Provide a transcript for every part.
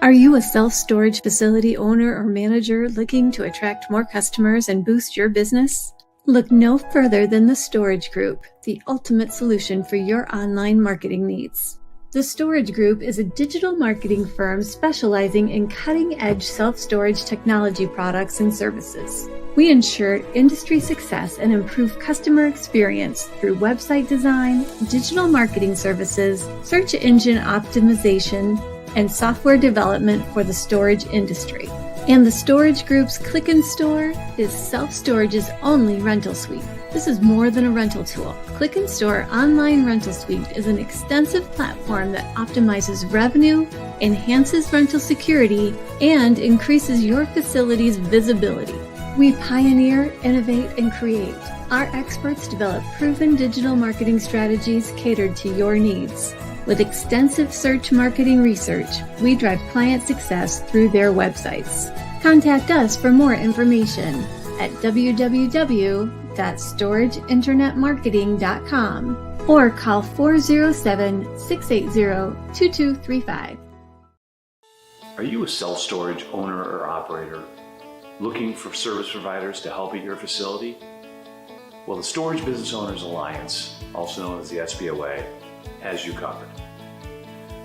Are you a self-storage facility owner or manager looking to attract more customers and boost your business? Look no further than The Storage Group, the ultimate solution for your online marketing needs. The Storage Group is a digital marketing firm specializing in cutting-edge self-storage technology products and services. We ensure industry success and improve customer experience through website design, digital marketing services, search engine optimization, and software development for the storage industry. And the Storage Group's Click and Store is self-storage's only rental suite. This is more than a rental tool. Click and Store Online Rental Suite is an extensive platform that optimizes revenue, enhances rental security, and increases your facility's visibility. We pioneer, innovate, and create. Our experts develop proven digital marketing strategies catered to your needs. With extensive search marketing research, we drive client success through their websites. Contact us for more information at www.storageinternetmarketing.com or call 407-680-2235. Are you a self-storage owner or operator looking for service providers to help at your facility? Well, the Storage Business Owners Alliance, also known as the SBOA, has you covered.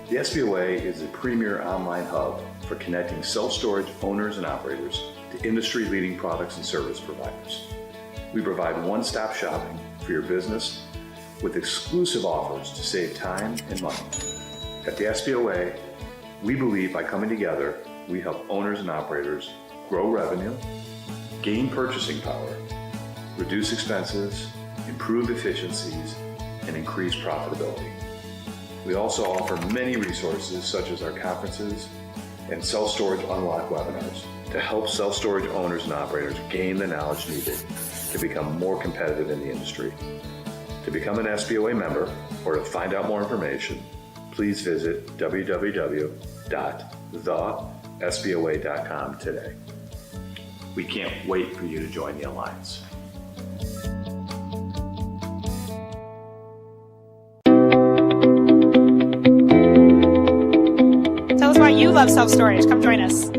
The SBOA is a premier online hub for connecting self-storage owners and operators to industry-leading products and service providers. We provide one-stop shopping for your business with exclusive offers to save time and money. At the SBOA, we believe by coming together, we help owners and operators grow revenue, gain purchasing power, reduce expenses, improve efficiencies, and increase profitability. We also offer many resources such as our conferences and Self-Storage Unlock webinars to help self-storage owners and operators gain the knowledge needed to become more competitive in the industry. To become an SBOA member or to find out more information, please visit www.thesboa.com today. We can't wait for you to join the Alliance. You love self-storage. Come join us.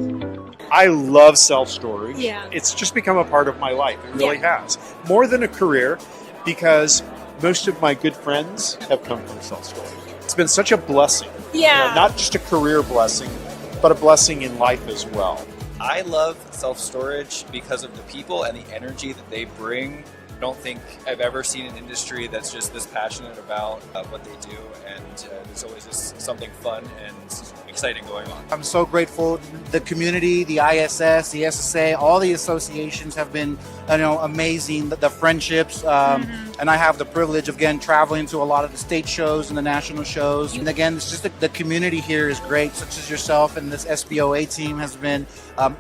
I love self-storage. Yeah. It's just become a part of my life. It really has. More than a career, because most of my good friends have come from self-storage. It's been such a blessing. Yeah. You know, not just a career blessing, but a blessing in life as well. I love self-storage because of the people and the energy that they bring. I don't think I've ever seen an industry that's just this passionate about what they do, and there's always just something fun and exciting going on. I'm so grateful. The community, the ISS, the SSA, all the associations have been, amazing. The friendships, and I have the privilege of again traveling to a lot of the state shows and the national shows. And again, it's just the community here is great, such as yourself, and this SBOA team has been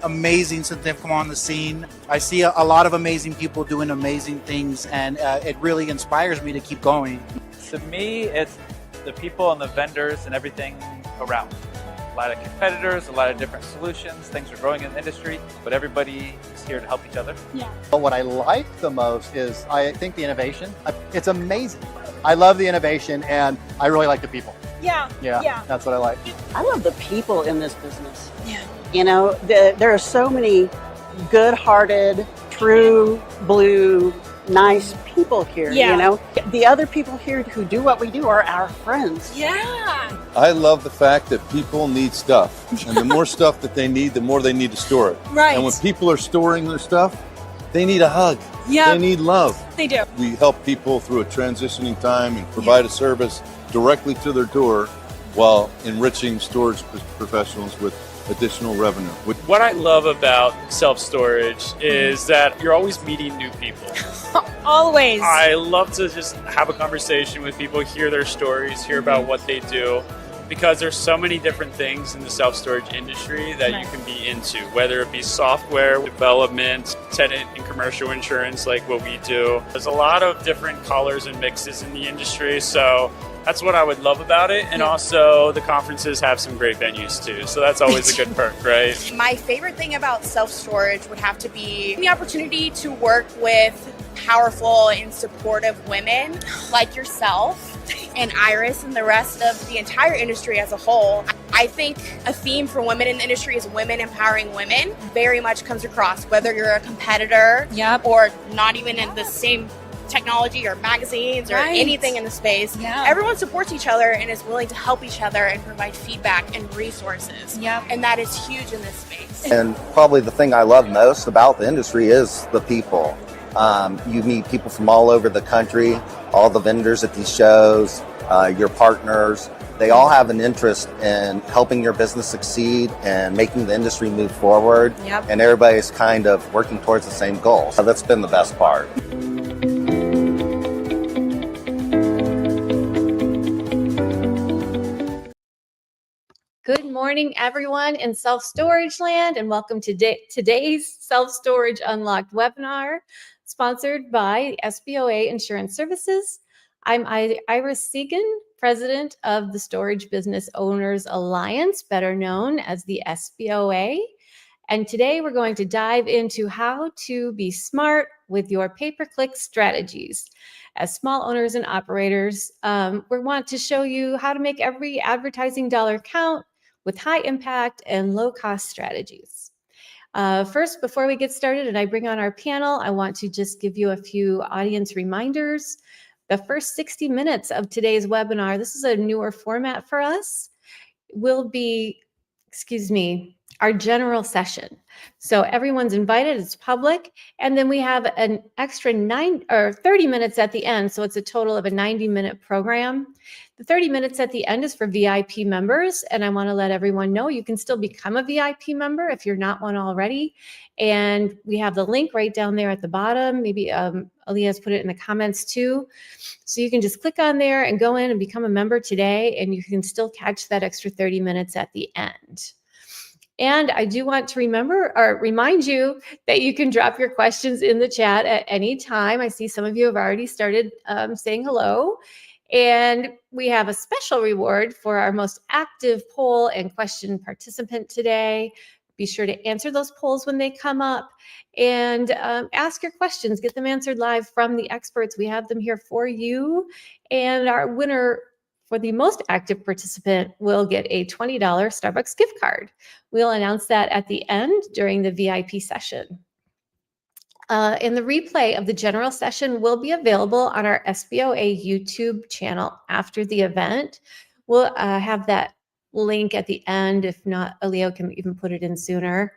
amazing since they've come on the scene. I see a lot of amazing people doing amazing things, and it really inspires me to keep going. To me, it's the people and the vendors and everything around. A lot of competitors, a lot of different solutions, things are growing in the industry, but everybody is here to help each other. Yeah. But what I like the most is, I think, the innovation. It's amazing. I love the innovation, and I really like the people. Yeah. That's what I like. I love the people in this business. Yeah. There are so many good-hearted, true blue, nice people here. Yeah. The other people here who do what we do are our friends. Yeah. I love the fact that people need stuff, and the more stuff that they need, the more they need to store it. Right. And when people are storing their stuff, they need a hug. Yeah. They need love. They do. We help people through a transitioning time and provide a service directly to their door while enriching storage professionals with additional revenue. What I love about self-storage is that you're always meeting new people. Always. I love to just have a conversation with people, hear their stories, hear about what they do, because there's so many different things in the self-storage industry that you can be into, whether it be software development, tenant and commercial insurance like what we do. There's a lot of different colors and mixes in the industry, so that's what I would love about it. And also the conferences have some great venues too. So that's always a good perk, right? My favorite thing about self-storage would have to be the opportunity to work with powerful and supportive women like yourself and Iris and the rest of the entire industry as a whole. I think a theme for women in the industry is women empowering women. Very much comes across, whether you're a competitor or not even in the same technology or magazines or anything in the space. Everyone supports each other and is willing to help each other and provide feedback and resources. And that is huge in this space. And probably the thing I love most about the industry is the people. You meet people from all over the country, all the vendors at these shows, your partners. They all have an interest in helping your business succeed and making the industry move forward. And everybody's kind of working towards the same goal. So that's been the best part. Good morning, everyone in self-storage land, and welcome to today's Self-Storage Unlocked webinar, sponsored by SBOA Insurance Services. I'm Iris Segan, president of the Storage Business Owners Alliance, better known as the SBOA. And today we're going to dive into how to be smart with your pay-per-click strategies. As small owners and operators, we want to show you how to make every advertising dollar count with high impact and low cost strategies. First, before we get started and I bring on our panel, I want to just give you a few audience reminders. The first 60 minutes of today's webinar, this is a newer format for us, will be, our general session. So everyone's invited, it's public, and then we have an extra 30 minutes at the end, so it's a total of a 90-minute program. The 30 minutes at the end is for VIP members, and I want to let everyone know you can still become a VIP member if you're not one already. And we have the link right down there at the bottom. Maybe Aaliyah's put it in the comments too. So you can just click on there and go in and become a member today, and you can still catch that extra 30 minutes at the end. And I do want to remind you that you can drop your questions in the chat at any time. I see some of you have already started saying hello. And we have a special reward for our most active poll and question participant today. Be sure to answer those polls when they come up and ask your questions. Get them answered live from the experts. We have them here for you. And our winner for the most active participant will get a $20 Starbucks gift card. We'll announce that at the end during the VIP session. And the replay of the general session will be available on our SBOA YouTube channel after the event. We'll have that link at the end. If not, Aaliyah can even put it in sooner.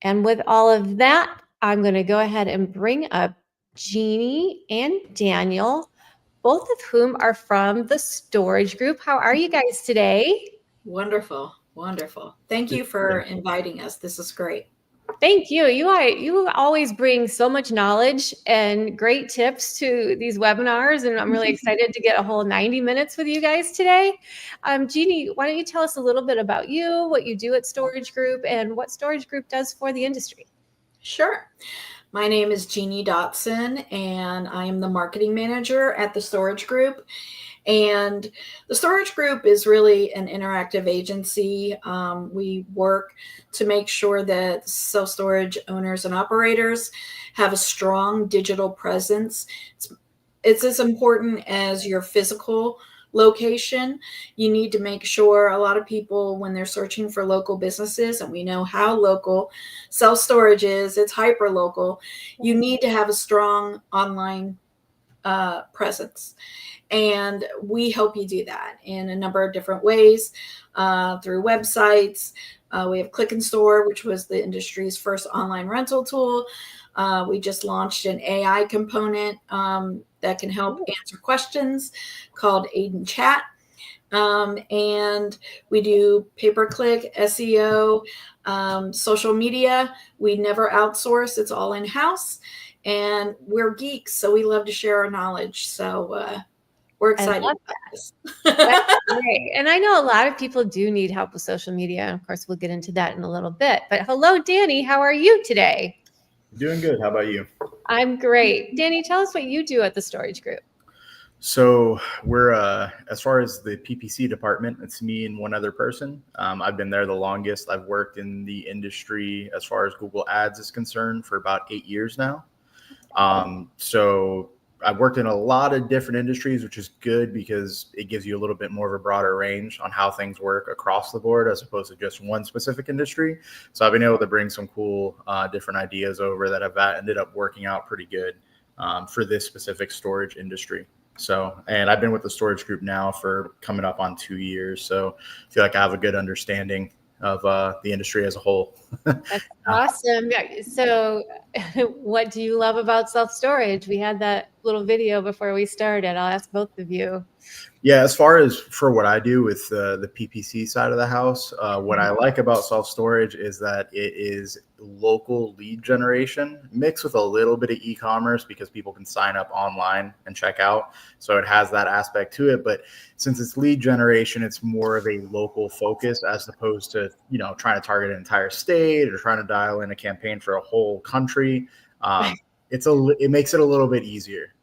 And with all of that, I'm going to go ahead and bring up Jeannie and Daniel, both of whom are from the Storage Group. How are you guys today? Wonderful, wonderful. Thank you for inviting us. This is great. Thank you. You always bring so much knowledge and great tips to these webinars, and I'm really excited to get a whole 90 minutes with you guys today. Jeannie, why don't you tell us a little bit about you, what you do at Storage Group, and what Storage Group does for the industry? Sure. My name is Jeannie Dotson, and I am the marketing manager at the Storage Group. And the Storage Group is really an interactive agency. We work to make sure that self-storage owners and operators have a strong digital presence. It's as important as your physical location. You need to make sure, a lot of people, when they're searching for local businesses, and we know how local self-storage is, it's hyper local, you need to have a strong online presence. And we help you do that in a number of different ways, through websites. We have Click and Store, which was the industry's first online rental tool. We just launched an AI component that can help answer questions called Aiden Chat. And we do pay-per-click, SEO, social media. We never outsource. It's all in-house. And we're geeks, so we love to share our knowledge. So we're excited about this. That's great. And I know a lot of people do need help with social media. And of course, we'll get into that in a little bit. But hello, Danny. How are you today? Doing good. How about you? I'm great. Danny, tell us what you do at the Storage Group. So we're, as far as the PPC department, it's me and one other person. I've been there the longest. I've worked in the industry as far as Google Ads is concerned for about 8 years now. So I've worked in a lot of different industries, which is good because it gives you a little bit more of a broader range on how things work across the board as opposed to just one specific industry. So I've been able to bring some cool different ideas over that have ended up working out pretty good for this specific storage industry. So, and I've been with the storage group now for coming up on 2 years. So I feel like I have a good understanding of the industry as a whole. That's awesome. Yeah. So what do you love about self-storage? We had that little video before we started. I'll ask both of you. Yeah, as far as for what I do with the PPC side of the house, what I like about self-storage is that it is local lead generation mixed with a little bit of e-commerce because people can sign up online and check out. So it has that aspect to it. But since it's lead generation, it's more of a local focus as opposed to, trying to target an entire state or trying to dial in a campaign for a whole country. It makes it a little bit easier,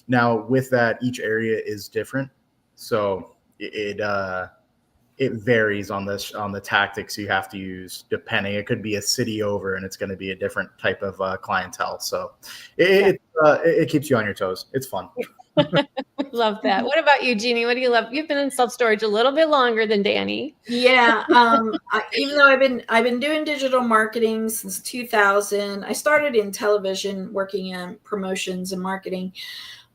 Now, with that, each area is different, so it varies on the tactics you have to use. Depending, it could be a city over, and it's going to be a different type of clientele. So it keeps you on your toes. It's fun. Love that. What about you, Jeannie? What do you love? You've been in self-storage a little bit longer than Danny. Yeah. Even though I've been doing digital marketing since 2000, I started in television working in promotions and marketing.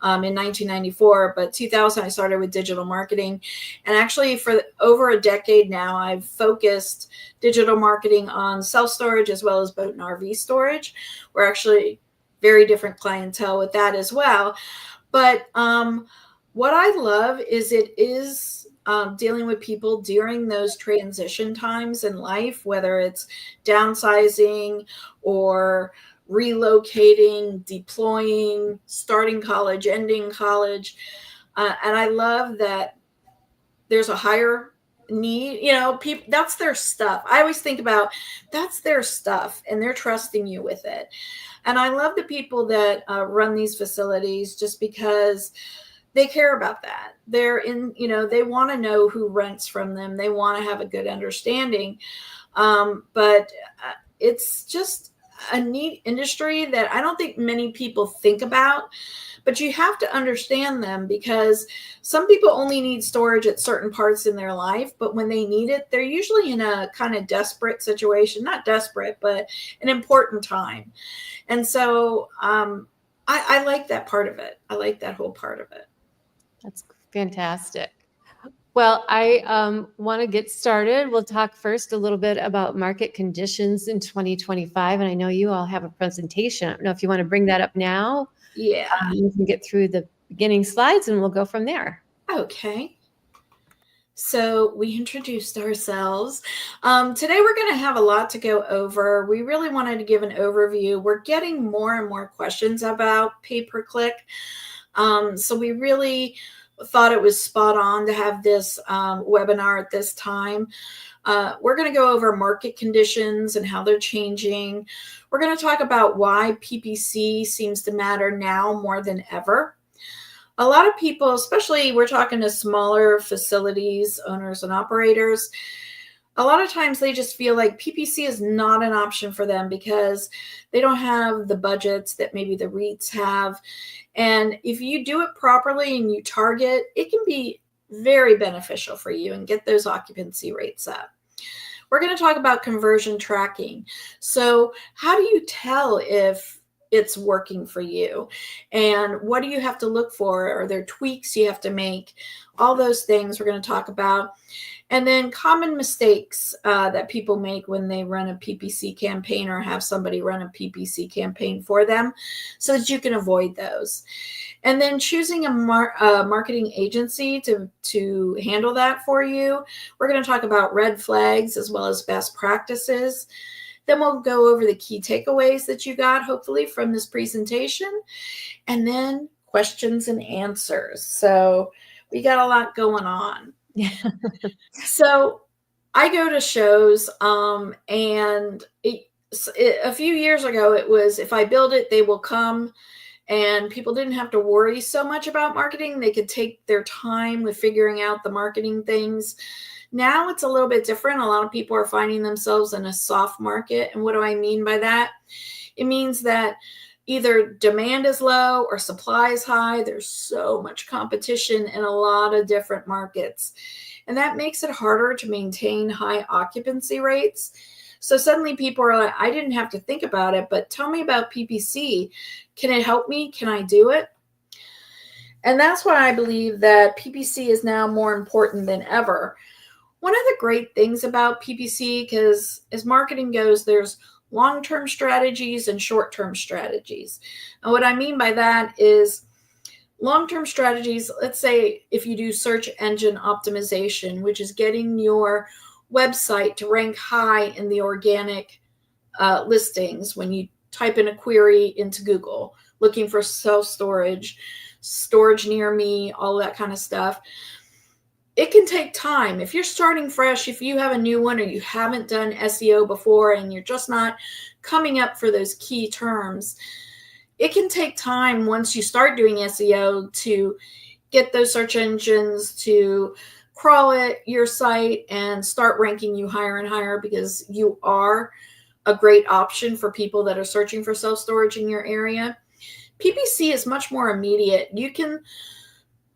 In 1994, but 2000 I started with digital marketing, and actually for over a decade now I've focused digital marketing on self-storage as well as boat and RV storage. We're actually very different clientele with that as well, but what I love is it is dealing with people during those transition times in life, whether it's downsizing or relocating, deploying, starting college, ending college. And I love that there's a higher need, people, that's their stuff. I always think about that's their stuff and they're trusting you with it. And I love the people that run these facilities just because they care about that. They're in, they want to know who rents from them. They want to have a good understanding. But it's just a neat industry that I don't think many people think about, but you have to understand them because some people only need storage at certain parts in their life, but when they need it, they're usually in a kind of desperate situation, not desperate, but an important time. And so I like that part of it. I like that whole part of it. That's fantastic. Well, I want to get started. We'll talk first a little bit about market conditions in 2025. And I know you all have a presentation. I don't know if you want to bring that up now. Yeah. You can get through the beginning slides and we'll go from there. Okay. So we introduced ourselves. Today we're going to have a lot to go over. We really wanted to give an overview. We're getting more and more questions about pay-per-click. So we really thought it was spot on to have this webinar at this time. We're going to go over market conditions and how they're changing. We're going to talk about why PPC seems to matter now more than ever. A lot of people, especially we're talking to smaller facilities, owners and operators, a lot of times they just feel like PPC is not an option for them because they don't have the budgets that maybe the REITs have. And if you do it properly and you target, it can be very beneficial for you and get those occupancy rates up. We're going to talk about conversion tracking. So how do you tell if it's working for you? And what do you have to look for? Are there tweaks you have to make? All those things we're going to talk about. And then common mistakes that people make when they run a PPC campaign or have somebody run a PPC campaign for them so that you can avoid those. And then choosing a marketing agency to handle that for you. We're going to talk about red flags as well as best practices. Then we'll go over the key takeaways that you got, hopefully, from this presentation. And then questions and answers. So we got a lot going on. Yeah. So I go to shows and a few years ago, it was if I build it, they will come. And people didn't have to worry so much about marketing. They could take their time with figuring out the marketing things. Now it's a little bit different. A lot of people are finding themselves in a soft market. And what do I mean by that? It means that either demand is low or supply is high. There's so much competition in a lot of different markets. And that makes it harder to maintain high occupancy rates. So suddenly people are like, I didn't have to think about it, but tell me about PPC. Can it help me? Can I do it? And that's why I believe that PPC is now more important than ever. One of the great things about PPC, because as marketing goes, there's long-term strategies and short-term strategies. And what I mean by that is long-term strategies, let's say if you do search engine optimization, which is getting your website to rank high in the organic listings when you type in a query into Google, looking for self-storage, storage near me, all that kind of stuff. It can take time. If you're starting fresh, if you have a new one or you haven't done SEO before and you're just not coming up for those key terms, it can take time once you start doing SEO to get those search engines to crawl at your site and start ranking you higher and higher, because you are a great option for people that are searching for self-storage in your area. PPC is much more immediate. You can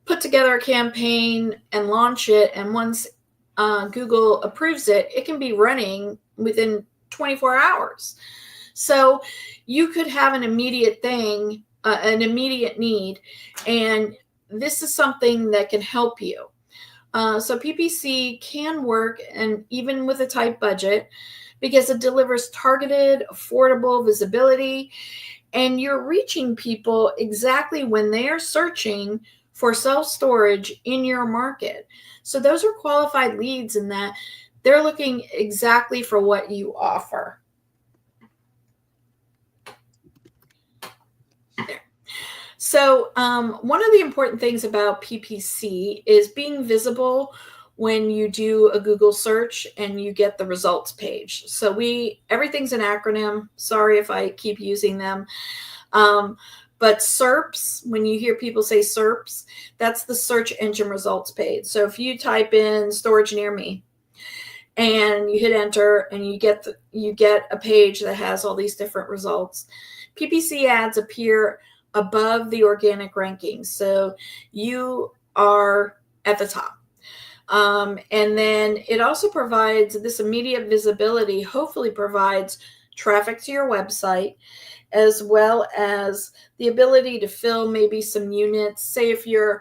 put together a campaign and launch it, and once Google approves it, it can be running within 24 hours. So you could have an immediate thing, an immediate need, and this is something that can help you. So PPC can work, and even with a tight budget, because it delivers targeted, affordable visibility, and you're reaching people exactly when they are searching for self-storage in your market. So those are qualified leads in that they're looking exactly for what you offer. There. So one of the important things about PPC is being visible when you do a Google search and you get the results page. So everything's an acronym. Sorry if I keep using them. But SERPs, when you hear people say SERPs, that's the search engine results page. So if you type in storage near me and you hit enter and you get a page that has all these different results, PPC ads appear above the organic rankings. So you are at the top. And then it also provides this immediate visibility, hopefully provides traffic to your website, as well as the ability to fill maybe some units. Say if you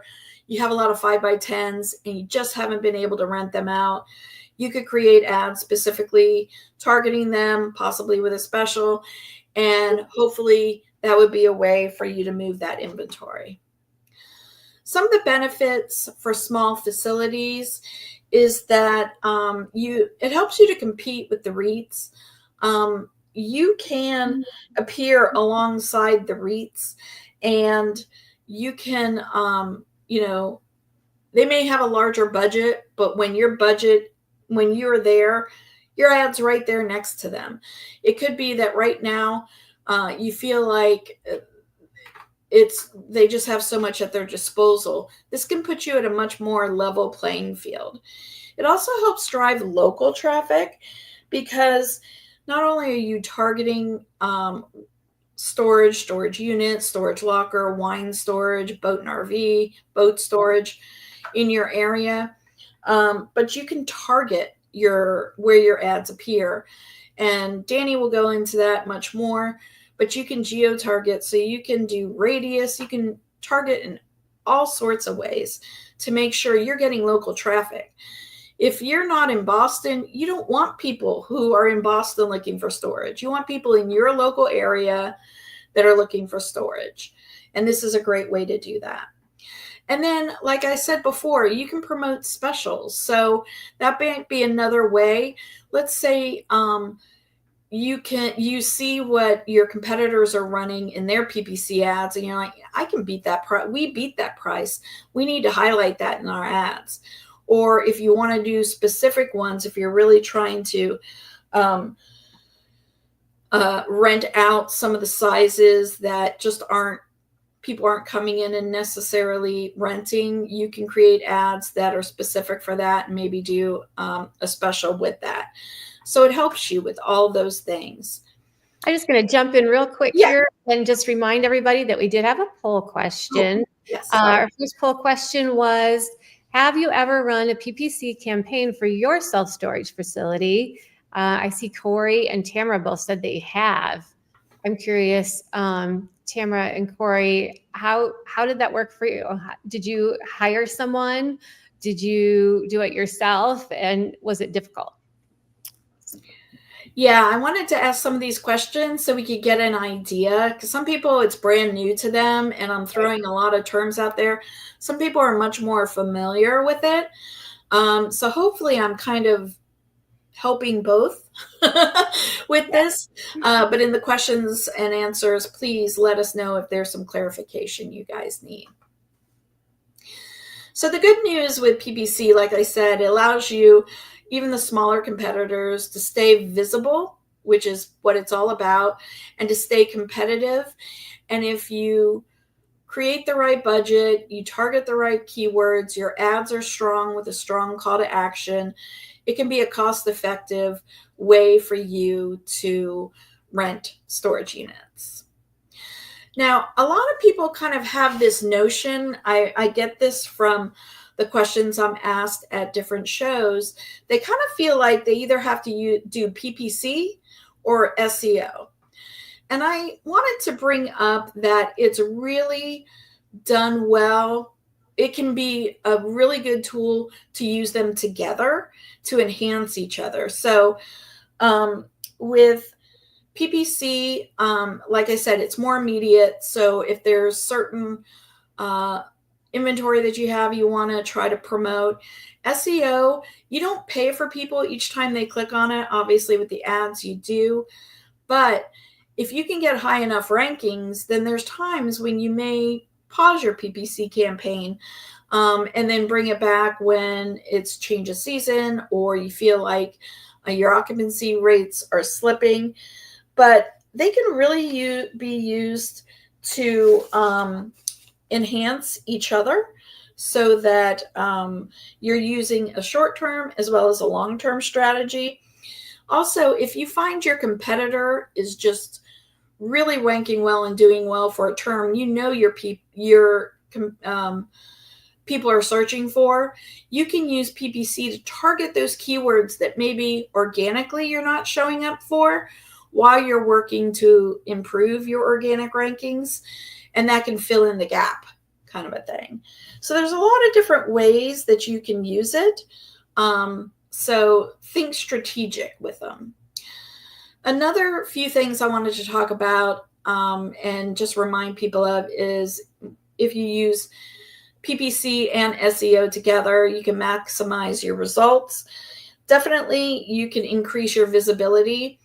have a lot of 5x10s and you just haven't been able to rent them out, you could create ads specifically targeting them, possibly with a special, and hopefully that would be a way for you to move that inventory. Some of the benefits for small facilities is that it helps you to compete with the REITs. You can appear alongside the REITs, and you can, they may have a larger budget, but when you're there, your ad's right there next to them. It could be that right now you feel like they just have so much at their disposal. This can put you at a much more level playing field. It also helps drive local traffic, because not only are you targeting storage units, storage locker, wine storage, boat and RV, boat storage in your area, but you can target where your ads appear. And Danny will go into that much more, but you can geo-target, so you can do radius, you can target in all sorts of ways to make sure you're getting local traffic. If you're not in Boston, you don't want people who are in Boston looking for storage. You want people in your local area that are looking for storage. And this is a great way to do that. And then, like I said before, you can promote specials. So that might be another way. Let's say you see what your competitors are running in their PPC ads, and you're like, I can beat that price. We beat that price. We need to highlight that in our ads. Or if you want to do specific ones, if you're really trying to rent out some of the sizes that just people aren't coming in and necessarily renting, you can create ads that are specific for that and maybe do a special with that. So it helps you with all those things. I'm just going to jump in real quick Yeah. here and just remind everybody that we did have a poll question. Yes. Our first poll question was, have you ever run a PPC campaign for your self-storage facility? I see Corey and Tamara both said they have. I'm curious, Tamara and Corey, how did that work for you? Did you hire someone? Did you do it yourself? And was it difficult? Yeah, I wanted to ask some of these questions so we could get an idea, because some people it's brand new to them and I'm throwing a lot of terms out there. Some people are much more familiar with it. So hopefully I'm kind of helping both with this. But in the questions and answers, please let us know if there's some clarification you guys need. So the good news with PPC, like I said, it allows you, even the smaller competitors, to stay visible, which is what it's all about, and to stay competitive. And if you create the right budget, you target the right keywords, your ads are strong with a strong call to action, it can be a cost-effective way for you to rent storage units. Now, a lot of people kind of have this notion, I get this from the questions I'm asked at different shows, they kind of feel like they either have to do PPC or SEO. And I wanted to bring up that it's really done well. It can be a really good tool to use them together to enhance each other. So with PPC, like I said, it's more immediate. So if there's certain inventory that you have you want to try to promote, SEO, you don't pay for people each time they click on it. Obviously with the ads you do, but if you can get high enough rankings, then there's times when you may pause your PPC campaign and then bring it back when it's change of season or you feel like your occupancy rates are slipping. But they can really be used to enhance each other so that you're using a short-term as well as a long-term strategy. Also, if you find your competitor is just really ranking well and doing well for a term, you know your people are searching for, you can use PPC to target those keywords that maybe organically you're not showing up for while you're working to improve your organic rankings, and that can fill in the gap kind of a thing. So there's a lot of different ways that you can use it. So think strategic with them. Another few things I wanted to talk about and just remind people of is if you use PPC and SEO together, you can maximize your results. Definitely, you can increase your visibility.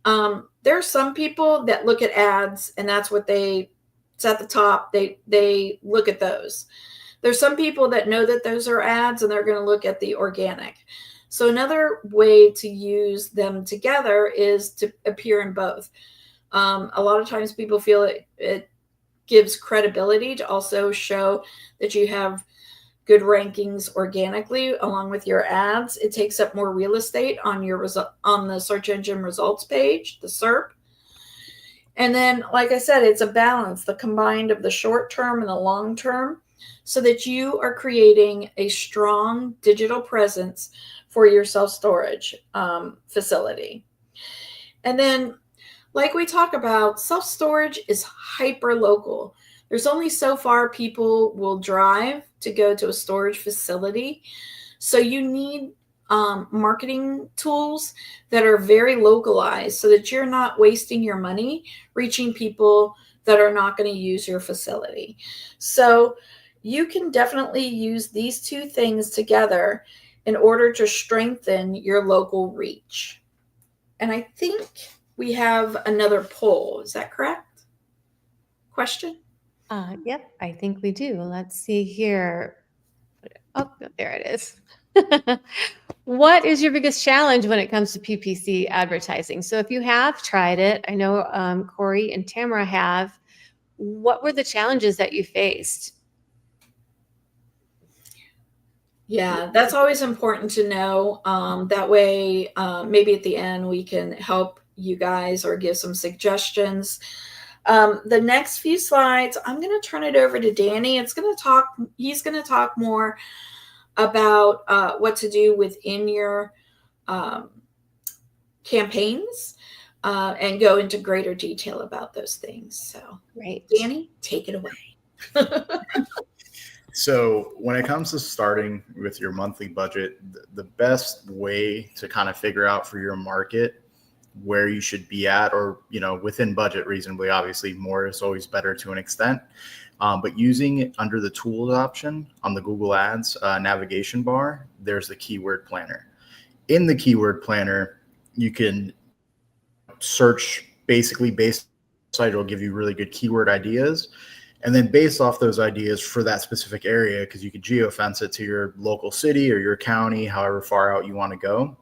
There are some people that look at ads and that's what it's at the top. They look at those. There's some people that know that those are ads and they're going to look at the organic. So another way to use them together is to appear in both. A lot of times people feel it gives credibility to also show that you have good rankings organically along with your ads. It takes up more real estate on your on the search engine results page, the SERP. And then, like I said, it's a balance, the combined of the short term and the long term, so that you are creating a strong digital presence for your self-storage facility. And then, like we talk about, self-storage is hyper local. There's only so far people will drive to go to a storage facility. So you need marketing tools that are very localized so that you're not wasting your money reaching people that are not going to use your facility. So you can definitely use these two things together in order to strengthen your local reach. And I think we have another poll. Is that correct? Question? Yep, I think we do. Let's see here. Oh, there it is. What is your biggest challenge when it comes to PPC advertising? So if you have tried it, I know Corey and Tamara have, what were the challenges that you faced? Yeah, that's always important to know. That way, maybe at the end we can help you guys or give some suggestions. The next few slides, I'm going to turn it over to Danny. He's going to talk more about what to do within your campaigns and go into greater detail about those things. So, Right. Danny, take it away. So when it comes to starting with your monthly budget, the best way to kind of figure out for your market where you should be at, or, within budget reasonably, obviously more is always better to an extent. But using it under the tools option on the Google Ads navigation bar, there's the keyword planner. In the keyword planner, you can search basically based on the site. It'll give you really good keyword ideas. And then based off those ideas for that specific area, because you could geofence it to your local city or your county, however far out you want to go.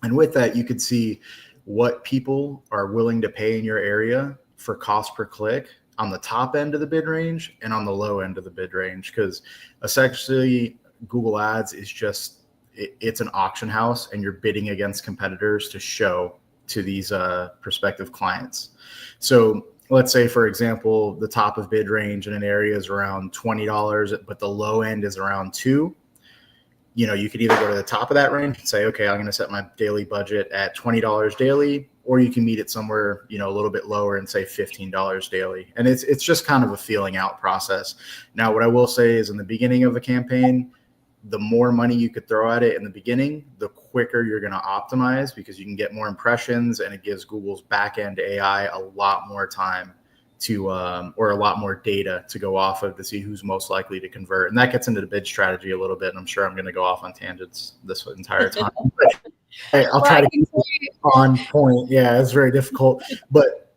And with that, you could see what people are willing to pay in your area for cost per click on the top end of the bid range and on the low end of the bid range. Because essentially Google Ads is just, it's an auction house, and you're bidding against competitors to show to these prospective clients. So let's say, for example, the top of bid range in an area is around $20, but the low end is around $2. You could either go to the top of that range and say, okay, I'm going to set my daily budget at $20 daily, or you can meet it somewhere, a little bit lower and say $15 daily. And it's just kind of a feeling out process. Now, what I will say is in the beginning of a campaign, the more money you could throw at it in the beginning, the quicker you're going to optimize, because you can get more impressions, and it gives Google's back-end AI a lot more time to, or a lot more data to go off of to see who's most likely to convert. And that gets into the bid strategy a little bit. And I'm sure I'm going to go off on tangents this entire time. I'll try to keep it on point. Yeah, it's very difficult. But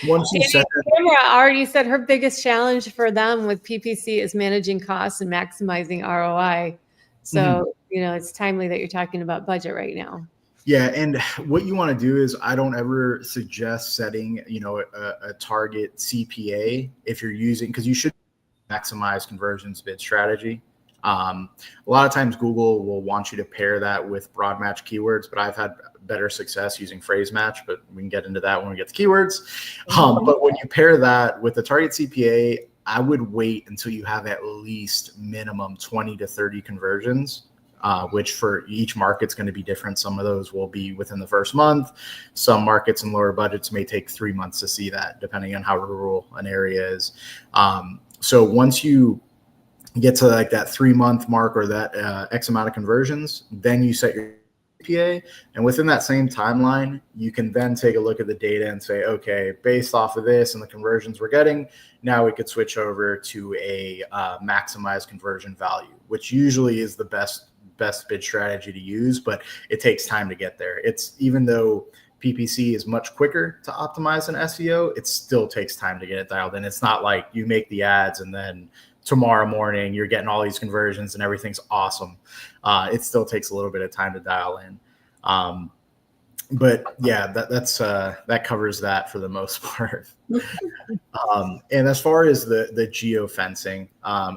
once you set that, Tamara already said her biggest challenge for them with PPC is managing costs and maximizing ROI. So, it's timely that you're talking about budget right now. Yeah. And what you want to do is, I don't ever suggest setting, a target CPA if you're using, because you should maximize conversions bid strategy. A lot of times Google will want you to pair that with broad match keywords, but I've had better success using phrase match, but we can get into that when we get to keywords. But when you pair that with the target CPA, I would wait until you have at least minimum 20 to 30 conversions, which for each market's going to be different. Some of those will be within the first month. Some markets and lower budgets may take 3 months to see that, depending on how rural an area is. So once you get to like that 3-month mark, or that X amount of conversions, then you set your CPA. And within that same timeline, you can then take a look at the data and say, okay, based off of this and the conversions we're getting, now we could switch over to a maximized conversion value, which usually is the best bid strategy to use, but it takes time to get there. It's, even though PPC is much quicker to optimize than SEO, it still takes time to get it dialed in. It's not like you make the ads and then tomorrow morning you're getting all these conversions and everything's awesome. It still takes a little bit of time to dial in. But yeah, that covers that for the most part. And as far as the geofencing,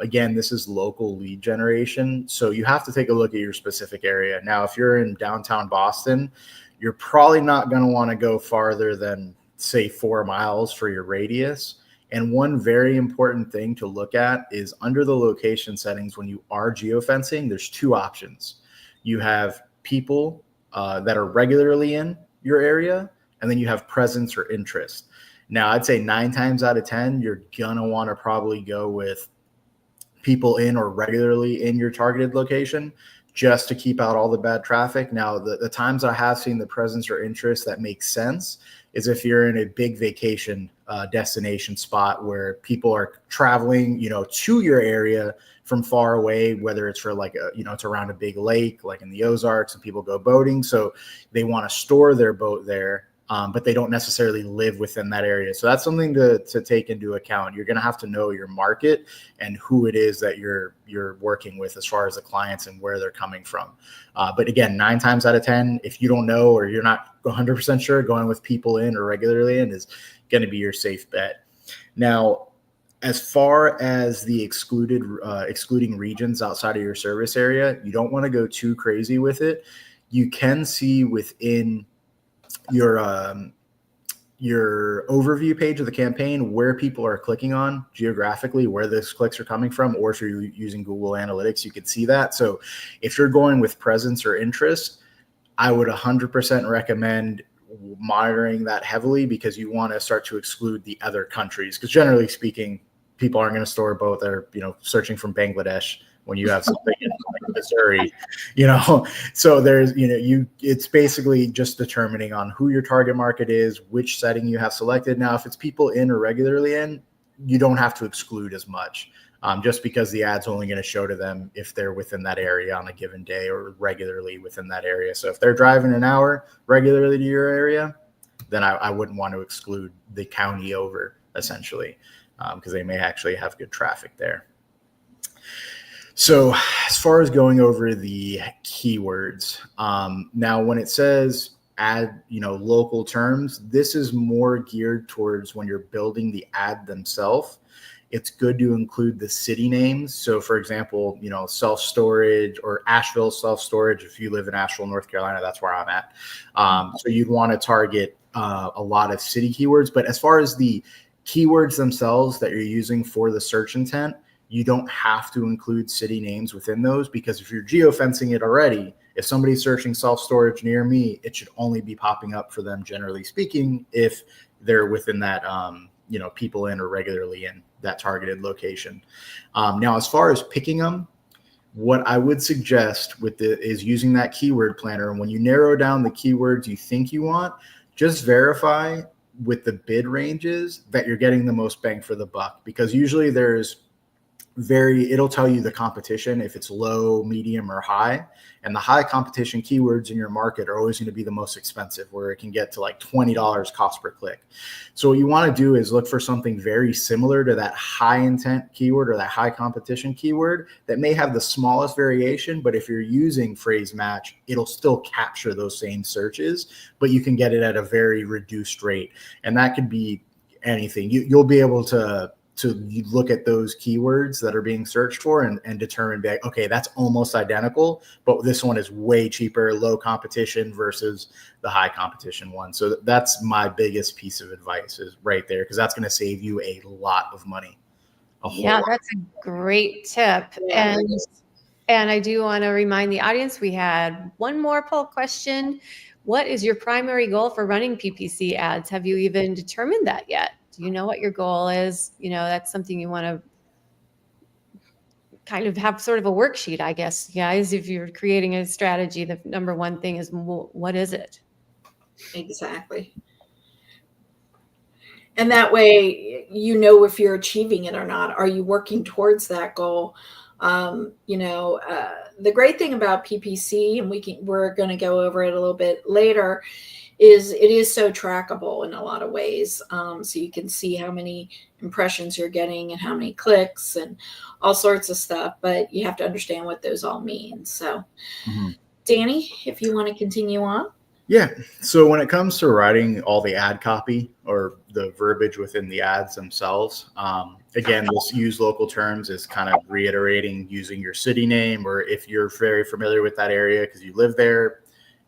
again, this is local lead generation. So you have to take a look at your specific area. Now, if you're in downtown Boston, you're probably not going to want to go farther than, say, 4 miles for your radius. And one very important thing to look at is under the location settings, when you are geofencing, there's 2 options. You have people that are regularly in your area, and then you have presence or interest. Now, I'd say 9 times out of 10, you're going to want to probably go with people in or regularly in your targeted location, just to keep out all the bad traffic. Now, the times I have seen the presence or interest that makes sense is if you're in a big vacation destination spot where people are traveling, to your area from far away, whether it's for like it's around a big lake, like in the Ozarks, and people go boating. So they want to store their boat there, but they don't necessarily live within that area. So that's something to take into account. You're going to have to know your market and who it is that you're working with as far as the clients and where they're coming from. But again, 9 times out of 10, if you don't know or you're not 100% sure, going with people in or regularly in is going to be your safe bet. Now, as far as the excluding regions outside of your service area, you don't want to go too crazy with it. You can see within your overview page of the campaign, where people are clicking on geographically, where those clicks are coming from, or if you're using Google Analytics, you can see that. So if you're going with presence or interest, I would 100% recommend monitoring that heavily, because you want to start to exclude the other countries. Because generally speaking, people aren't going to store both. They're, searching from Bangladesh when you have something in like Missouri, so there's, it's basically just determining on who your target market is, which setting you have selected. Now, if it's people in or regularly in, you don't have to exclude as much, just because the ad's only going to show to them if they're within that area on a given day or regularly within that area. So if they're driving an hour regularly to your area, then I wouldn't want to exclude the county over, essentially, because they may actually have good traffic there. So as far as going over the keywords, now when it says add, local terms, this is more geared towards when you're building the ad themselves. It's good to include the city names. So for example, self-storage or Asheville self-storage. If you live in Asheville, North Carolina, that's where I'm at. So you'd want to target a lot of city keywords. But as far as the keywords themselves that you're using for the search intent, you don't have to include city names within those, because if you're geofencing it already, if somebody's searching self-storage near me, it should only be popping up for them, generally speaking, if they're within that, people in or regularly in that targeted location. Now, as far as picking them, what I would suggest is using that keyword planner. And when you narrow down the keywords you think you want, just verify with the bid ranges that you're getting the most bang for the buck, because usually it'll tell you the competition, if it's low, medium, or high. And the high competition keywords in your market are always going to be the most expensive, where it can get to like $20 cost per click. So what you want to do is look for something very similar to that high intent keyword or that high competition keyword that may have the smallest variation, but if you're using phrase match, it'll still capture those same searches, but you can get it at a very reduced rate. And that could be anything. You'll be able to look at those keywords that are being searched for and determine, okay, that's almost identical, but this one is way cheaper, low competition versus the high competition one. So that's my biggest piece of advice, is right there, because that's going to save you a lot of money. Yeah, that's a great tip. And I do want to remind the audience, we had one more poll question. What is your primary goal for running PPC ads? Have you even determined that yet? Do you know what your goal is? That's something you want to kind of have sort of a worksheet, I guess, guys. If you're creating a strategy, the number one thing is, what is it? Exactly. And that way, if you're achieving it or not. Are you working towards that goal? The great thing about PPC, and we're going to go over it a little bit later, is it is so trackable in a lot of ways. So you can see how many impressions you're getting and how many clicks and all sorts of stuff, but you have to understand what those all mean. So Danny, if you want to continue on. Yeah. So when it comes to writing all the ad copy or the verbiage within the ads themselves, again, this use local terms is kind of reiterating using your city name, or if you're very familiar with that area because you live there,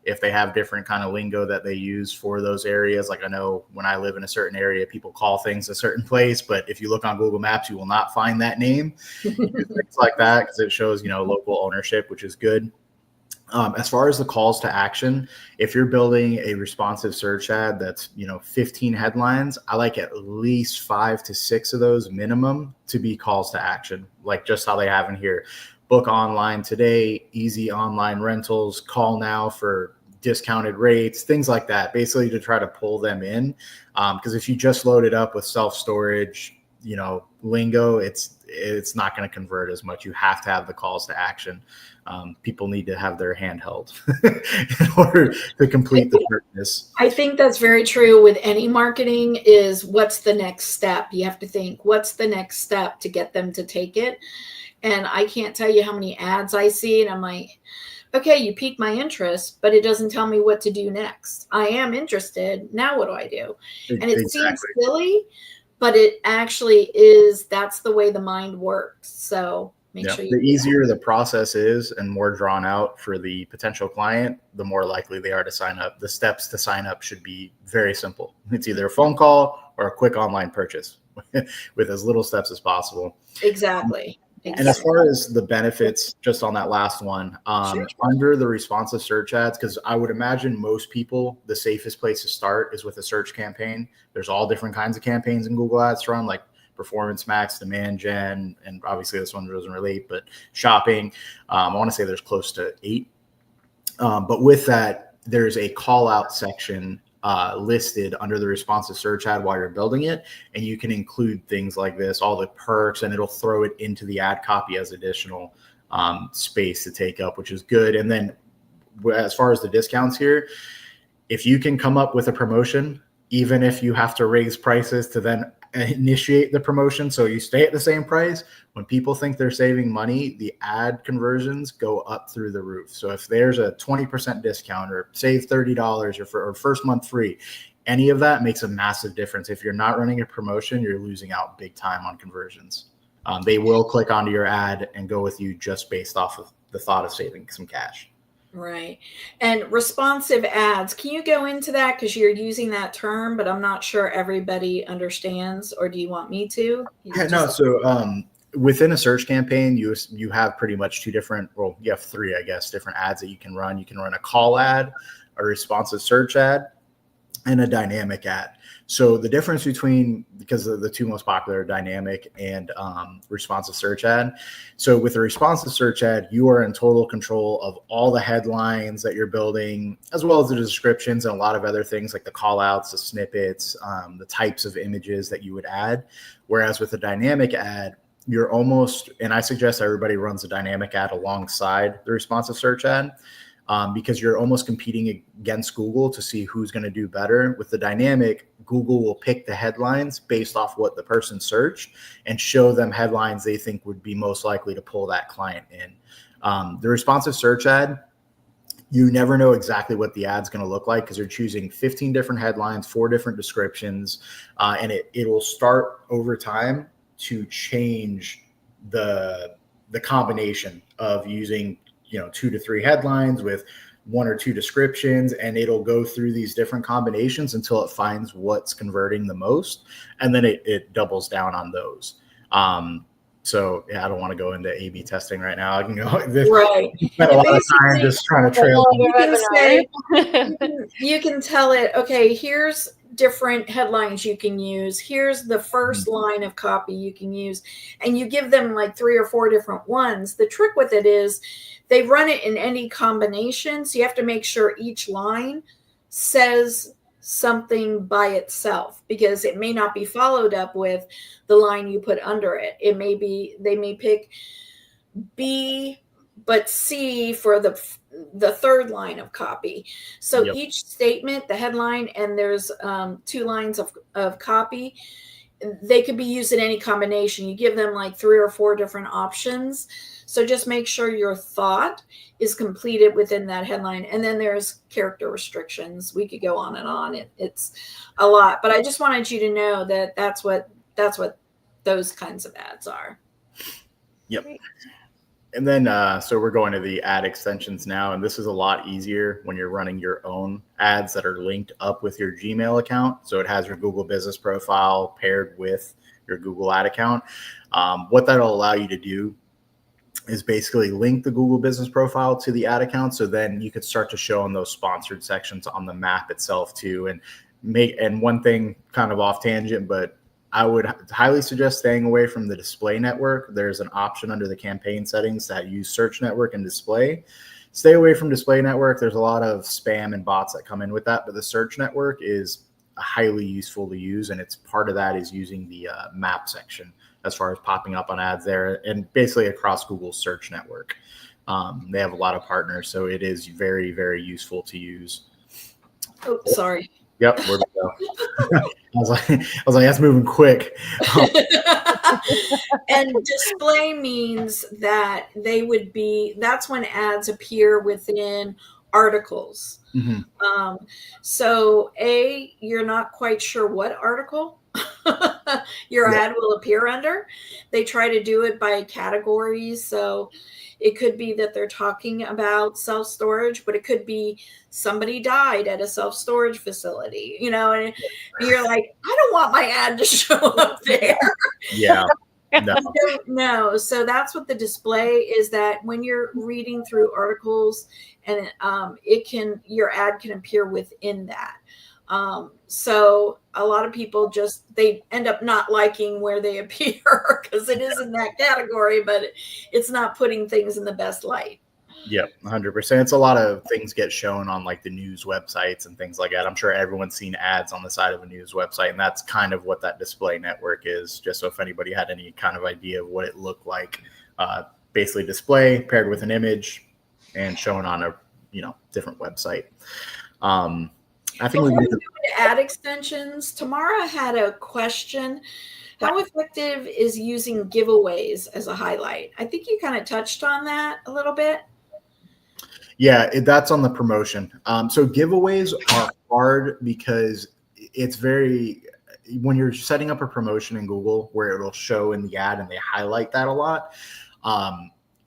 if they have different kind of lingo that they use for those areas. Like I know when I live in a certain area, people call things a certain place, but if you look on Google Maps, you will not find that name. Things like that, because it shows, local ownership, which is good. As far as the calls to action, if you're building a responsive search ad that's, 15 headlines, I like at least 5 to 6 of those minimum to be calls to action, like just how they have in here. Book online today, easy online rentals, call now for discounted rates, things like that, basically to try to pull them in. Because if you just load it up with self-storage, lingo, it's not going to convert as much. You have to have the calls to action. People need to have their hand held in order to complete the purchase. I think that's very true with any marketing. Is what's the next step? You have to think, what's the next step to get them to take it? And I can't tell you how many ads I see, and I'm like, okay, you piqued my interest, but it doesn't tell me what to do next. I am interested. Now what do I do? And it seems silly, but it actually is. That's the way the mind works. So Make Yeah. sure you The do that. easier the process is and more drawn out for the potential client, the more likely they are to sign up. The steps to sign up should be very simple. It's either a phone call or a quick online purchase with as little steps as possible. Exactly. And as far as the benefits, just on that last one, under the responsive search ads, because I would imagine most people, the safest place to start is with a search campaign. There's all different kinds of campaigns in Google Ads to run, like performance max, demand gen, and obviously this one doesn't relate, but shopping. I want to say there's close to 8. But with that, there's a call out section listed under the responsive search ad while you're building it. And you can include things like this, all the perks, and it'll throw it into the ad copy as additional space to take up, which is good. And then as far as the discounts here, if you can come up with a promotion, even if you have to raise prices to then initiate the promotion so you stay at the same price, when people think they're saving money, the ad conversions go up through the roof. So if there's a 20% discount or save $30 or first month free, any of that makes a massive difference. If you're not running a promotion, you're losing out big time on conversions. They will click onto your ad and go with you just based off of the thought of saving some cash. Right. And responsive ads, can you go into that? Because you're using that term, but I'm not sure everybody understands, or do you want me to? So within a search campaign, you have pretty much you have 3, I guess, different ads that you can run. You can run a call ad, a responsive search ad, and a dynamic ad. So the difference between, because of the 2 most popular, dynamic and responsive search ad. So with a responsive search ad, you are in total control of all the headlines that you're building, as well as the descriptions and a lot of other things like the call outs, the snippets, the types of images that you would add. Whereas with a dynamic ad, you're almost, and I suggest everybody runs a dynamic ad alongside the responsive search ad. Because you're almost competing against Google to see who's going to do better. With the dynamic, Google will pick the headlines based off what the person searched and show them headlines they think would be most likely to pull that client in. The responsive search ad, you never know exactly what the ad's going to look like because you're choosing 15 different headlines, 4 different descriptions, and it will start over time to change the combination of using 2 to 3 headlines with 1 or 2 descriptions, and it'll go through these different combinations until it finds what's converting the most, and then it doubles down on those. So yeah, I don't want to go into A/B testing right now. I can go. Right. Spend a lot of time just trying to trail. You can tell it, okay, here's different headlines you can use. Here's the first line of copy you can use. And you give them like 3 or 4 different ones. The trick with it is they run it in any combination. So you have to make sure each line says something by itself, because it may not be followed up with the line you put under it. It may be, they may pick B but C for the third line of copy. So each statement, the headline, and there's 2 lines of copy, they could be used in any combination. You give them like 3 or 4 different options. So just make sure your thought is completed within that headline. And then there's character restrictions. We could go on and on. It's a lot, but I just wanted you to know that that's what those kinds of ads are. Yep. And then, so we're going to the ad extensions now, and this is a lot easier when you're running your own ads that are linked up with your Gmail account. So it has your Google business profile paired with your Google ad account. What that'll allow you to do is basically link the Google business profile to the ad account. So then you could start to show on those sponsored sections on the map itself too. And one thing kind of off tangent, but I would highly suggest staying away from the display network. There's an option under the campaign settings that use search network and display. Stay away from display network. There's a lot of spam and bots that come in with that, but the search network is highly useful to use. And it's part of that is using the map section as far as popping up on ads there and basically across Google's search network. They have a lot of partners, so it is very, very useful to use. Oh, sorry. Yep, where'd it go? I was like, that's moving quick. And display means that that's when ads appear within articles. So you're not quite sure what article. your Yeah. ad will appear under. They try to do it by categories. So it could be that they're talking about self-storage, but it could be somebody died at a self-storage facility, you know, and you're like, I don't want my ad to show up there. Yeah. No. No. So that's what the display is, that when you're reading through articles and your ad can appear within that. So a lot of people they end up not liking where they appear because it is in that category, but it's not putting things in the best light. Yep, 100%. It's a lot of things get shown on like the news websites and things like that. I'm sure everyone's seen ads on the side of a news website, and that's kind of what that display network is. Just so if anybody had any kind of idea of what it looked like, basically display paired with an image and shown on a different website. I think before we go to ad extensions, Tamara had a question. How effective is using giveaways as a highlight? I think you kind of touched on that a little bit. Yeah, that's on the promotion. So giveaways are hard because it's when you're setting up a promotion in Google where it'll show in the ad and they highlight that a lot,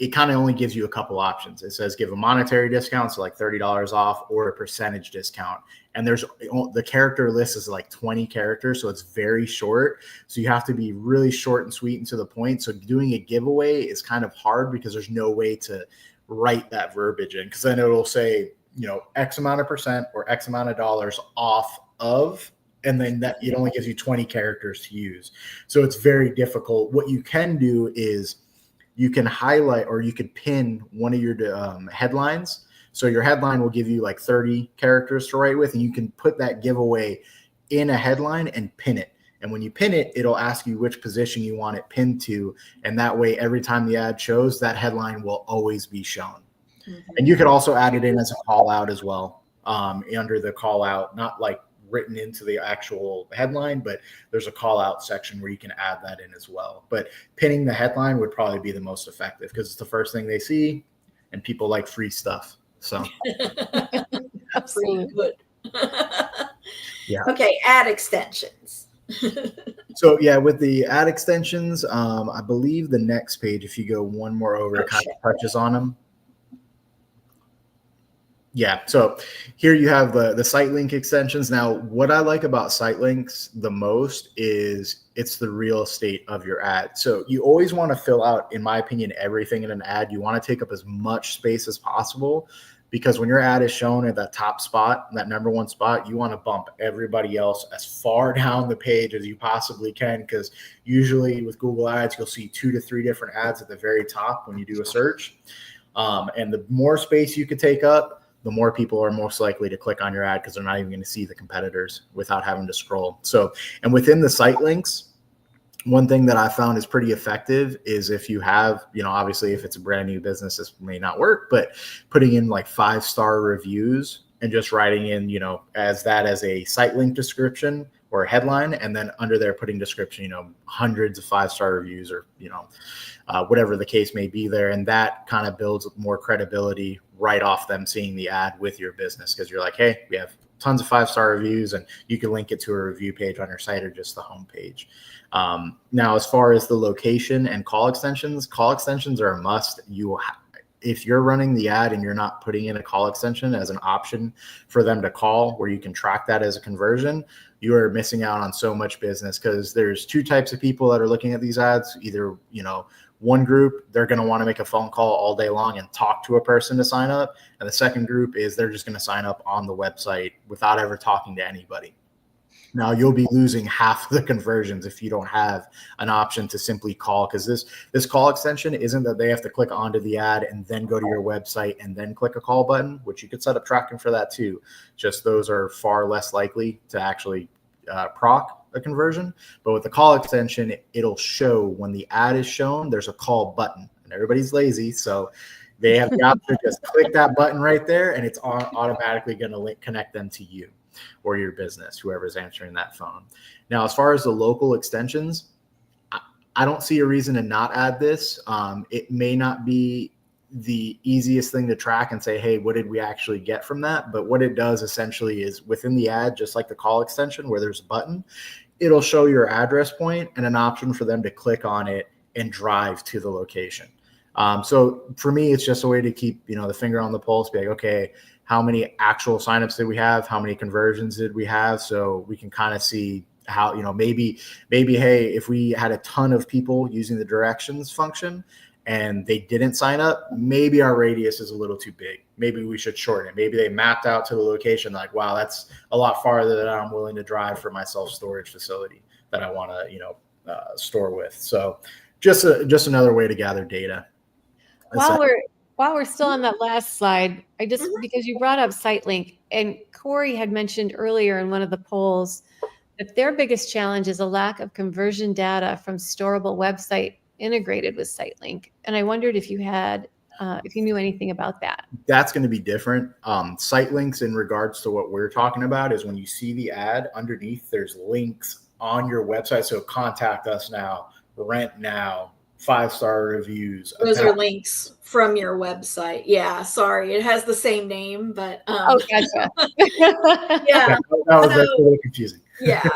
it kind of only gives you a couple options. It says give a monetary discount, so like $30 off, or a percentage discount. And the character list is like 20 characters, so it's very short. So you have to be really short and sweet and to the point. So doing a giveaway is kind of hard because there's no way to write that verbiage in, because then it'll say, X amount of percent or X amount of dollars off of, and then that it only gives you 20 characters to use. So it's very difficult. What you can do is you can highlight or you could pin one of your headlines. So your headline will give you like 30 characters to write with, and you can put that giveaway in a headline and pin it. And when you pin it, it'll ask you which position you want it pinned to. And that way, every time the ad shows, that headline will always be shown. Mm-hmm. And you could also add it in as a call out as well, under the call out, not like written into the actual headline, but there's a call out section where you can add that in as well. But pinning the headline would probably be the most effective because it's the first thing they see, and people like free stuff. So free good. Yeah. Okay, ad extensions. So yeah, with the ad extensions, I believe the next page, if you go one more over, it kind of touches on them. Yeah, so here you have the site link extensions. Now, what I like about site links the most is it's the real estate of your ad. So you always want to fill out, in my opinion, everything in an ad. You want to take up as much space as possible, because when your ad is shown at that top spot, that number one spot, you want to bump everybody else as far down the page as you possibly can, because usually with Google Ads, you'll see 2 to 3 different ads at the very top when you do a search. And the more space you could take up, the more people are most likely to click on your ad, because they're not even going to see the competitors without having to scroll. So, and within the site links, one thing that I found is pretty effective is if you have, obviously if it's a brand new business, this may not work, but putting in like 5-star reviews and just writing in, as a site link description or a headline, and then under there putting description, hundreds of 5-star reviews, or, whatever the case may be there. And that kind of builds more credibility right off them seeing the ad with your business, because you're like, hey, we have tons of 5-star reviews, and you can link it to a review page on your site or just the homepage. Now, as far as the location and call extensions are a must. If you're running the ad and you're not putting in a call extension as an option for them to call, where you can track that as a conversion, you are missing out on so much business, because there's 2 types of people that are looking at these ads. Either, one group, they're going to want to make a phone call all day long and talk to a person to sign up. And the second group is they're just going to sign up on the website without ever talking to anybody. Now, you'll be losing half the conversions if you don't have an option to simply call, because this call extension isn't that they have to click onto the ad and then go to your website and then click a call button, which you could set up tracking for that too. Just those are far less likely to actually proc a conversion. But with the call extension, it'll show when the ad is shown, there's a call button, and everybody's lazy. So they have the option to just click that button right there, and it's automatically going to connect them to you or your business, whoever's answering that phone. Now, as far as the local extensions, I don't see a reason to not add this. It may not be the easiest thing to track and say, hey, what did we actually get from that? But what it does essentially is within the ad, just like the call extension where there's a button, it'll show your address point and an option for them to click on it and drive to the location. So for me, it's just a way to keep, the finger on the pulse, be like, okay, how many actual signups did we have? How many conversions did we have? So we can kind of see how, maybe, hey, if we had a ton of people using the directions function and they didn't sign up, maybe our radius is a little too big. Maybe we should shorten it. Maybe they mapped out to the location like, wow, that's a lot farther than I'm willing to drive for my self-storage facility that I want to, store with. So just another way to gather data. While we're still on that last slide, because you brought up SiteLink, and Corey had mentioned earlier in one of the polls that their biggest challenge is a lack of conversion data from storable website integrated with SiteLink. And I wondered if you knew anything about that. That's going to be different. Site links in regards to what we're talking about is when you see the ad underneath, there's links on your website. So contact us now, rent now, 5-star reviews. Those are links from your website. Yeah, sorry, it has the same name, but gotcha. Yeah, that was a little confusing. Yeah.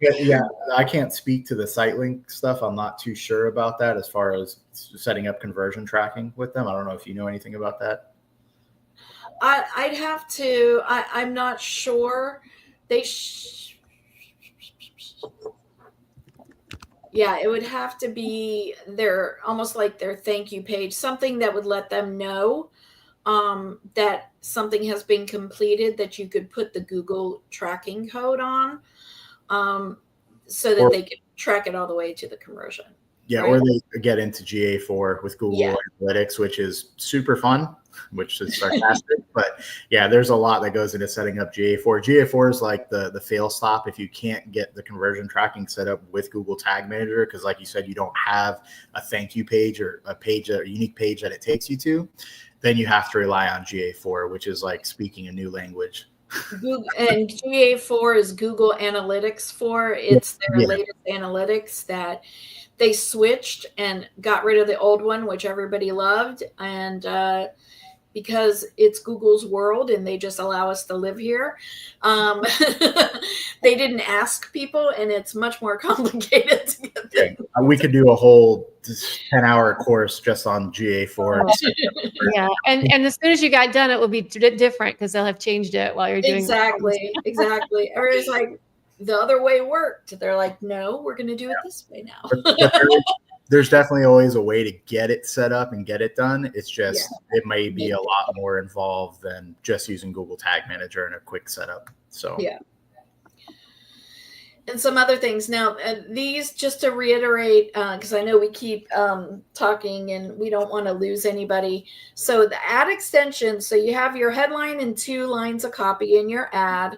Yeah, I can't speak to the site link stuff. I'm not too sure about that as far as setting up conversion tracking with them. I don't know if you know anything about that. I'd have to. I'm not sure. Yeah, it would have to be almost like their thank you page, something that would let them know that something has been completed, that you could put the Google tracking code on, so that they can track it all the way to the conversion. Yeah, right? or they get into GA4 with Google Analytics, which is super fun, which is sarcastic. But yeah, there's a lot that goes into setting up GA4. GA4 is like the fail stop if you can't get the conversion tracking set up with Google Tag Manager, because like you said, you don't have a thank you page or a unique page that it takes you to. Then you have to rely on GA4, which is like speaking a new language. And GA4 is Google Analytics 4. It's their latest analytics that they switched and got rid of the old one, which everybody loved. And because it's Google's world and they just allow us to live here, they didn't ask people, and it's much more complicated to get them. We could do a whole 10-hour course just on GA4. Yeah, and as soon as you got done, it will be different because they'll have changed it while you're doing exactly. Everybody's like, the other way worked. They're like, no, we're going to do it this way now. There's definitely always a way to get it set up and get it done. It's just it may be a lot more involved than just using Google Tag Manager and a quick setup. So yeah. And some other things. Now, these, just to reiterate, because I know we keep talking and we don't want to lose anybody. So the ad extension, so you have your headline and 2 lines of copy in your ad.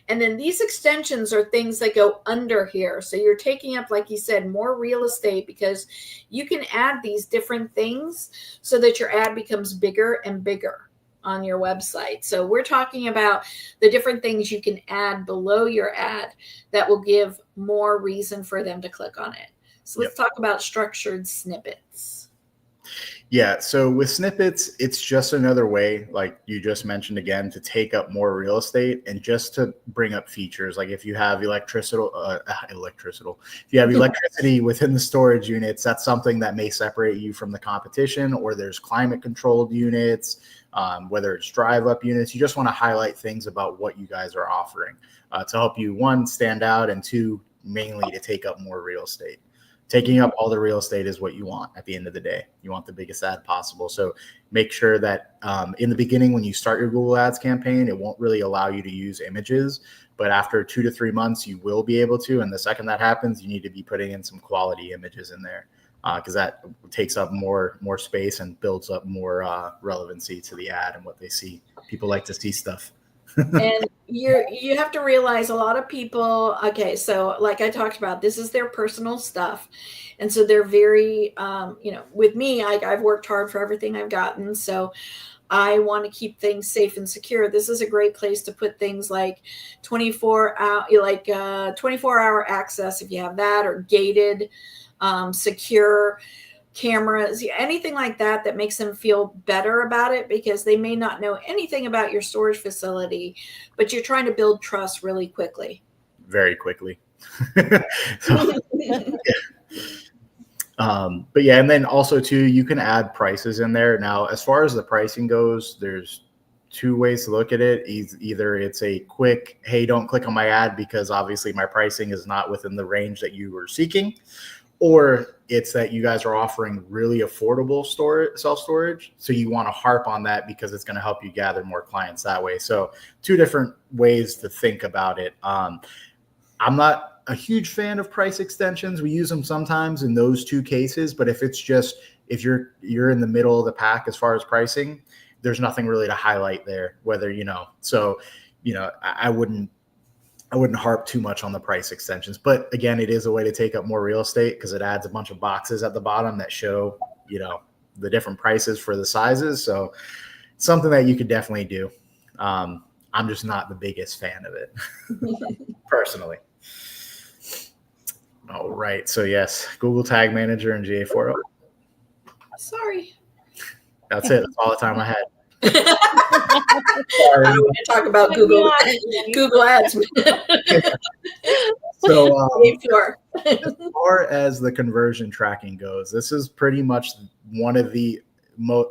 And then these extensions are things that go under here. So you're taking up, like you said, more real estate, because you can add these different things so that your ad becomes bigger and bigger on your website. So we're talking about the different things you can add below your ad that will give more reason for them to click on it. So let's talk about structured snippets. Yeah, so with snippets, it's just another way, like you just mentioned again, to take up more real estate and just to bring up features. Like if you have electricity within the storage units, that's something that may separate you from the competition. Or there's climate controlled units, whether it's drive up units. You just want to highlight things about what you guys are offering to help you, 1, stand out, and 2, mainly to take up more real estate. Taking up all the real estate is what you want at the end of the day. You want the biggest ad possible. So make sure that in the beginning, when you start your Google Ads campaign, it won't really allow you to use images. But after 2 to 3 months, you will be able to. And the second that happens, you need to be putting in some quality images in there, because that takes up more space and builds up more relevancy to the ad and what they see. People like to see stuff. And you have to realize a lot of people, okay, so like I talked about, this is their personal stuff. And so they're very, with me, I've worked hard for everything I've gotten. So I want to keep things safe and secure. This is a great place to put things like 24-hour access, if you have that, or gated, secure cameras, anything like that that makes them feel better about it, because they may not know anything about your storage facility, but you're trying to build trust really quickly. very quickly. So, but yeah, and then also too, you can add prices in there. Now, as far as the pricing goes, there's two ways to look at it. Either it's a quick, hey, don't click on my ad because obviously my pricing is not within the range that you were seeking, or it's that you guys are offering really affordable self-storage. So you want to harp on that because it's going to help you gather more clients that way. So two different ways to think about it. I'm not a huge fan of price extensions. We use them sometimes in those two cases, but if it's just, if you're in the middle of the pack as far as pricing, there's nothing really to highlight there, whether, so, I wouldn't harp too much on the price extensions, but again, it is a way to take up more real estate because it adds a bunch of boxes at the bottom that show, the different prices for the sizes. So something that you could definitely do. I'm just not the biggest fan of it personally. All right. So yes, Google Tag Manager and GA4. Sorry. That's it. That's all the time I had. I don't want to talk about Google Ads. So as far as the conversion tracking goes, this is pretty much one of the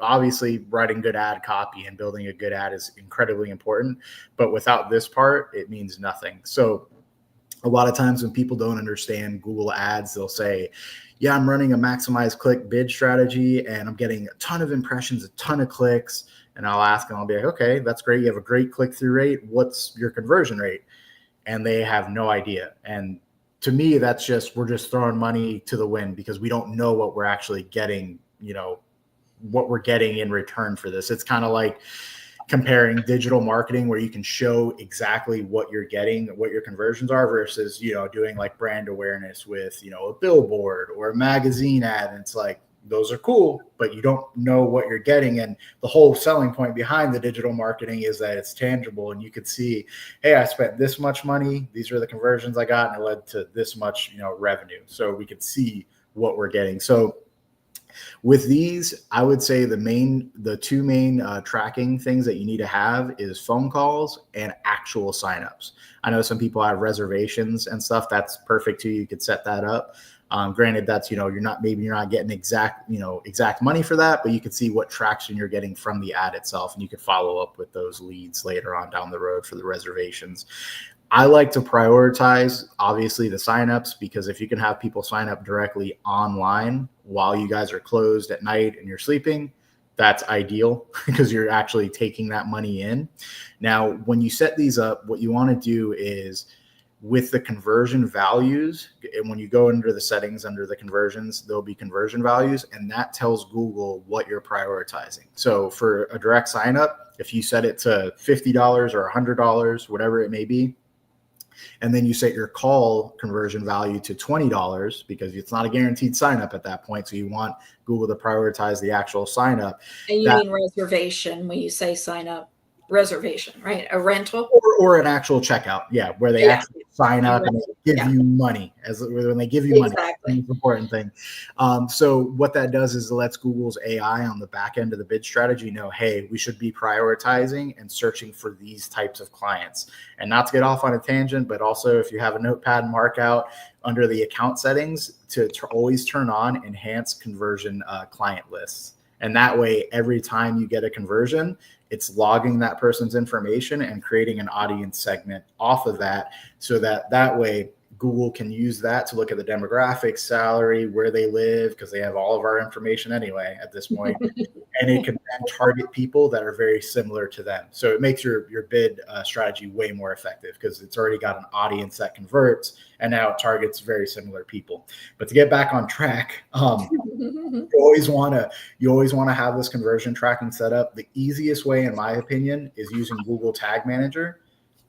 obviously writing good ad copy and building a good ad is incredibly important, but without this part, it means nothing. So a lot of times when people don't understand Google Ads, they'll say, yeah, I'm running a maximize click bid strategy and I'm getting a ton of impressions, a ton of clicks. And I'll ask them, I'll be like, okay, that's great. You have a great click-through rate. What's your conversion rate? And they have no idea. And to me, that's just, we're just throwing money to the wind because we don't know what we're actually getting, what we're getting in return for this. It's kind of like comparing digital marketing where you can show exactly what you're getting, what your conversions are versus, doing like brand awareness with, a billboard or a magazine ad. And it's like, those are cool, but you don't know what you're getting. And the whole selling point behind the digital marketing is that it's tangible and you could see, hey, I spent this much money. These are the conversions I got and it led to this much, revenue. So we could see what we're getting. So with these, I would say the two main tracking things that you need to have is phone calls and actual signups. I know some people have reservations and stuff. That's perfect too. You could set that up. Granted, that's, you're not getting exact money for that, but you can see what traction you're getting from the ad itself. And you could follow up with those leads later on down the road for the reservations. I like to prioritize, obviously, the signups because if you can have people sign up directly online while you guys are closed at night and you're sleeping, that's ideal because you're actually taking that money in. Now, when you set these up, what you want to do is with the conversion values, and when you go under the settings, under the conversions, there'll be conversion values, and that tells Google what you're prioritizing. So for a direct sign up, if you set it to $50 or $100, whatever it may be, and then you set your call conversion value to $20 because it's not a guaranteed sign up at that point. So you want Google to prioritize the actual sign up. And you mean reservation when you say sign up? Reservation, right? A rental or an actual checkout, where they actually sign up and they give you money when they give you money. That's the important thing. So what that does is it lets Google's AI on the back end of the bid strategy know, hey, we should be prioritizing and searching for these types of clients. And not to get off on a tangent, but also if you have a notepad, mark out under the account settings to always turn on enhance conversion client lists. And that way, every time you get a conversion, it's logging that person's information and creating an audience segment off of that so that way Google can use that to look at the demographics, salary, where they live, because they have all of our information anyway at this point. And it can then target people that are very similar to them. So it makes your bid strategy way more effective because it's already got an audience that converts and now it targets very similar people. But to get back on track, you always want to have this conversion tracking set up. The easiest way, in my opinion, is using Google Tag Manager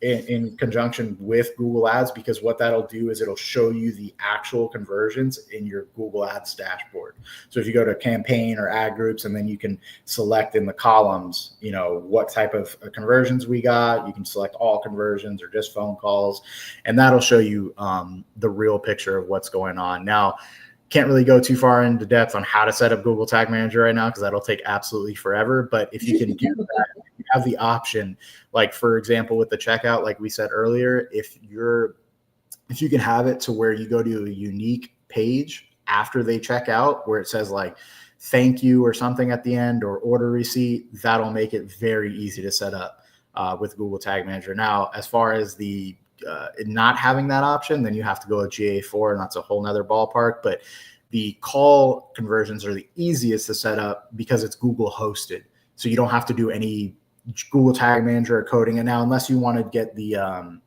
in conjunction with Google Ads, because what that'll do is it'll show you the actual conversions in your Google Ads dashboard. So if you go to campaign or ad groups, and then you can select in the columns, what type of conversions we got. You can select all conversions or just phone calls, and that'll show you the real picture of what's going on. Now, can't really go too far into depth on how to set up Google Tag Manager right now because that'll take absolutely forever. But if you can do that, you have the option, like for example, with the checkout, like we said earlier, if you're if you can have it to where you go to a unique page after they check out where it says like thank you or something at the end or order receipt, that'll make it very easy to set up with Google Tag Manager. Now, as far as the not having that option, then you have to go with GA4, and that's a whole nother ballpark. But the call conversions are the easiest to set up because it's Google hosted. So you don't have to do any Google Tag Manager or coding. And now, unless you want to get the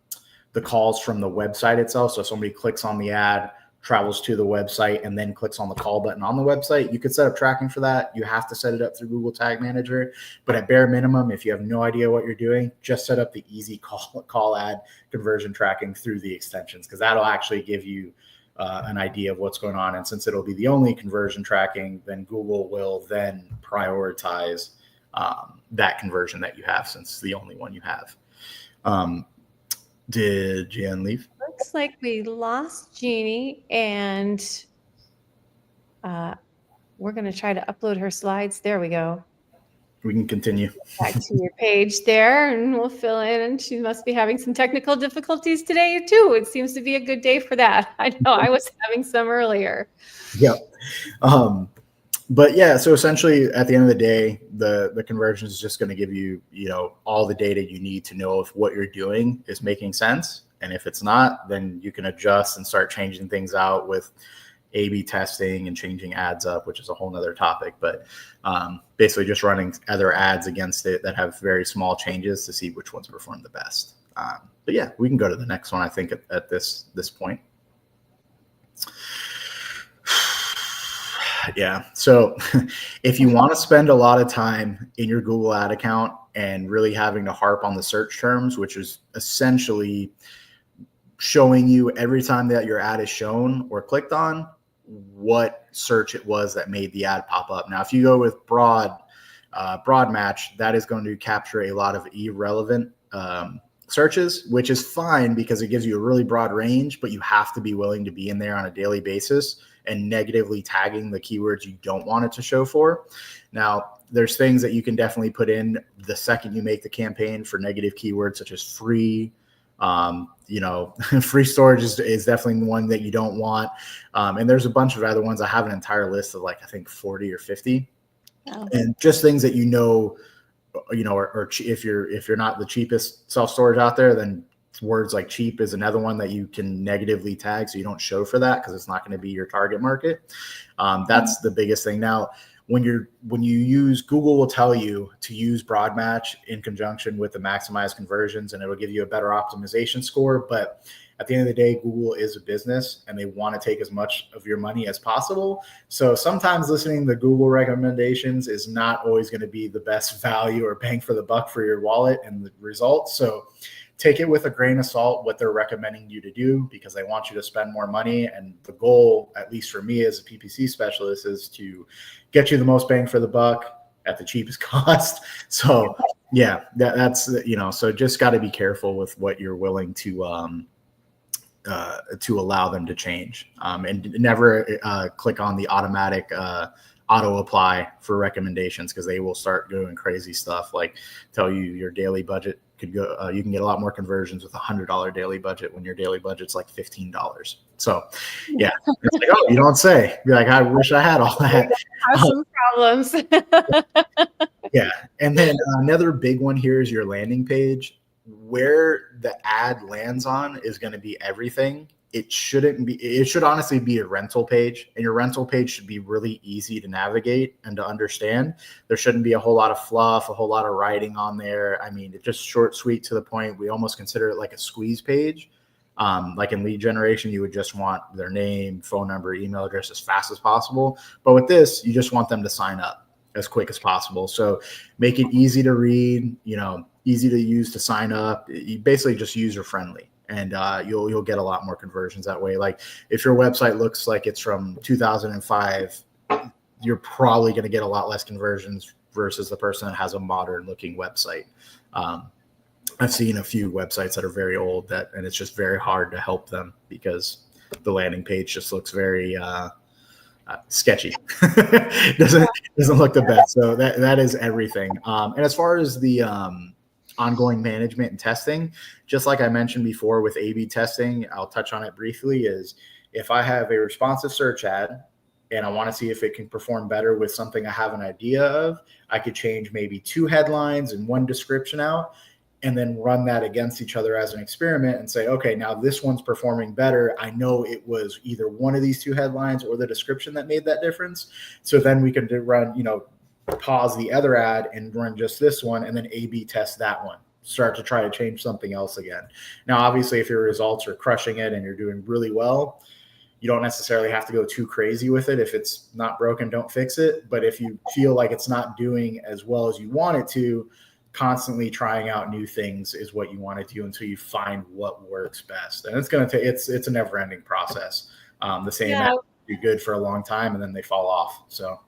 calls from the website itself, so somebody clicks on the ad, travels to the website, and then clicks on the call button on the website, you could set up tracking for that. You have to set it up through Google Tag Manager. But at bare minimum, if you have no idea what you're doing, just set up the easy call ad conversion tracking through the extensions, because that'll actually give you an idea of what's going on. And since it'll be the only conversion tracking, then Google will then prioritize that conversion that you have, since it's the only one you have. Did Jan leave? Looks like we lost Jeannie, and we're going to try to upload her slides. There we go. We can continue. Back to your page there, and we'll fill in. And she must be having some technical difficulties today, too. It seems to be a good day for that. I know I was having some earlier. Yep. But yeah, so essentially at the end of the day, the conversion is just going to give you, all the data you need to know if what you're doing is making sense. And if it's not, then you can adjust and start changing things out with A/B testing and changing ads up, which is a whole nother topic. But basically just running other ads against it that have very small changes to see which ones perform the best. But yeah, we can go to the next one, I think, at this point. Yeah. So if you want to spend a lot of time in your Google ad account and really having to harp on the search terms, which is essentially showing you every time that your ad is shown or clicked on, what search it was that made the ad pop up. Now, if you go with broad match, that is going to capture a lot of irrelevant searches, which is fine because it gives you a really broad range, but you have to be willing to be in there on a daily basis and negatively tagging the keywords you don't want it to show for. Now, there's things that you can definitely put in the second you make the campaign for negative keywords, such as free. Free storage is definitely one that you don't want. And there's a bunch of other ones. I have an entire list of I think 40 or 50. Oh. And just things that or if you're not the cheapest self-storage out there, then words like cheap is another one that you can negatively tag so you don't show for that because it's not going to be your target market. That's the biggest thing. Now, when you use, Google will tell you to use broad match in conjunction with the maximized conversions, and it'll give you a better optimization score. But at the end of the day, Google is a business and they want to take as much of your money as possible. So sometimes listening to Google recommendations is not always going to be the best value or bang for the buck for your wallet and the results. So take it with a grain of salt what they're recommending you to do, because they want you to spend more money. And the goal, at least for me as a PPC specialist, is to get you the most bang for the buck at the cheapest cost. So yeah, that's so just got to be careful with what you're willing to allow them to change, and never click on the automatic auto apply for recommendations, because they will start doing crazy stuff like tell you your daily budget could go, you can get a lot more conversions with $100 daily budget when your daily budget's like $15. So yeah, it's like, oh, you don't say. Be like, I wish I had all that. Have some problems. Yeah. And then another big one here is your landing page. Where the ad lands on is going to be everything. It should honestly be a rental page, and your rental page should be really easy to navigate and to understand. There shouldn't be a whole lot of fluff, a whole lot of writing on there. I mean, it's just short, sweet, to the point. We almost consider it like a squeeze page. Like in lead generation, you would just want their name, phone number, email address as fast as possible. But with this, you just want them to sign up as quick as possible. So make it easy to read, easy to use to sign up. You basically just user friendly. And you'll get a lot more conversions that way. Like if your website looks like it's from 2005, you're probably going to get a lot less conversions versus the person that has a modern looking website. I've seen a few websites that are very old and it's just very hard to help them because the landing page just looks very sketchy. doesn't look the best. So that is everything. And as far as the ongoing management and testing. Just like I mentioned before with A/B testing, I'll touch on it briefly, is if I have a responsive search ad and I want to see if it can perform better with something I have an idea of, I could change maybe 2 headlines and 1 description out, and then run that against each other as an experiment and say, okay, now this one's performing better. I know it was either one of these 2 headlines or the description that made that difference. So then we can run, pause the other ad and run just this one, and then A/B test that one. Start to try to change something else again. Now, obviously, if your results are crushing it and you're doing really well, you don't necessarily have to go too crazy with it. If it's not broken, don't fix it. But if you feel like it's not doing as well as you want it to, constantly trying out new things is what you want to do until you find what works best. And it's going to take, it's a never ending process. The same ads do good for a long time and then they fall off. So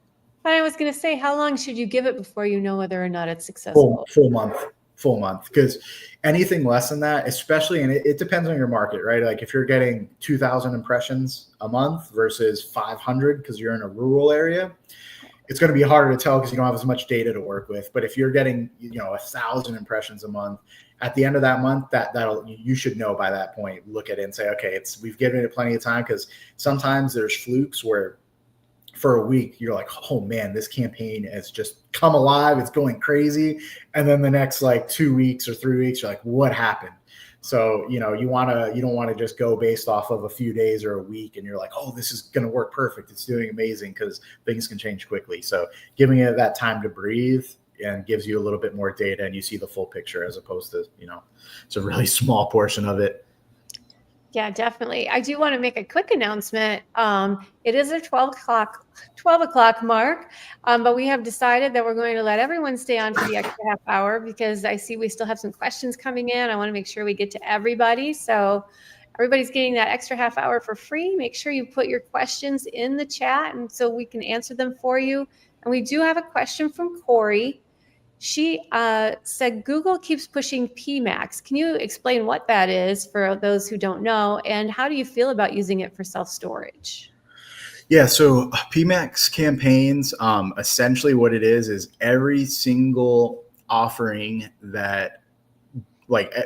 I was going to say, how long should you give it before you know whether or not it's successful? Full month. Because anything less than that, especially, and it depends on your market, right? Like if you're getting 2,000 impressions a month versus 500 because you're in a rural area, it's going to be harder to tell because you don't have as much data to work with. But if you're getting, 1,000 impressions a month, at the end of that month, you should know by that point. Look at it and say, okay, we've given it plenty of time, because sometimes there's flukes where for a week you're like, oh man, this campaign has just come alive, it's going crazy, and then the next 2 weeks or 3 weeks you're like, what happened? So you don't want to just go based off of a few days or a week and you're like, oh, this is going to work perfect, it's doing amazing, because things can change quickly. So giving it that time to breathe and gives you a little bit more data and you see the full picture, as opposed to it's a really small portion of it. Yeah, definitely. I do want to make a quick announcement. It is a 12 o'clock mark, but we have decided that we're going to let everyone stay on for the extra half hour, because I see we still have some questions coming in. I want to make sure we get to everybody. So everybody's getting that extra half hour for free. Make sure you put your questions in the chat and so we can answer them for you. And we do have a question from Corey. She said, Google keeps pushing PMAX. Can you explain what that is for those who don't know? And how do you feel about using it for self-storage? Yeah, so PMAX campaigns, essentially what it is every single offering that,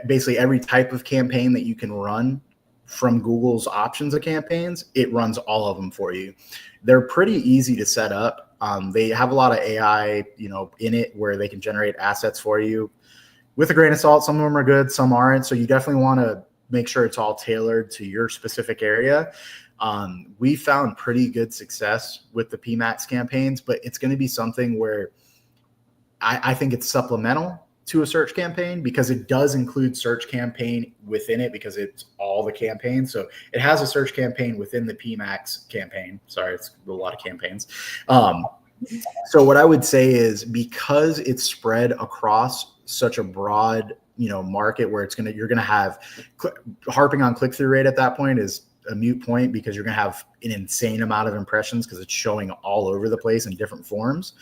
basically every type of campaign that you can run from Google's options of campaigns, it runs all of them for you. They're pretty easy to set up. They have a lot of AI, in it, where they can generate assets for you with a grain of salt. Some of them are good, some aren't. So you definitely want to make sure it's all tailored to your specific area. We found pretty good success with the PMAX campaigns, but it's going to be something where I think it's supplemental to a search campaign, because it does include search campaign within it, because it's all the campaigns. So it has a search campaign within the PMAX campaign. Sorry, it's a lot of campaigns. So what I would say is, because it's spread across such a broad, market, where you're going to have harping on click-through rate at that point is a moot point, because you're going to have an insane amount of impressions because it's showing all over the place in different forms.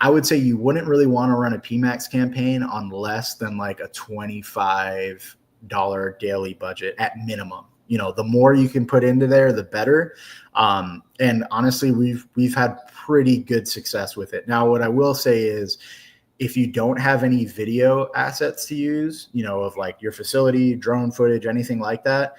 I would say you wouldn't really want to run a PMAX campaign on less than a $25 daily budget at minimum. The more you can put into there, the better. And honestly, we've had pretty good success with it. Now, what I will say is, if you don't have any video assets to use, of your facility, drone footage, anything like that,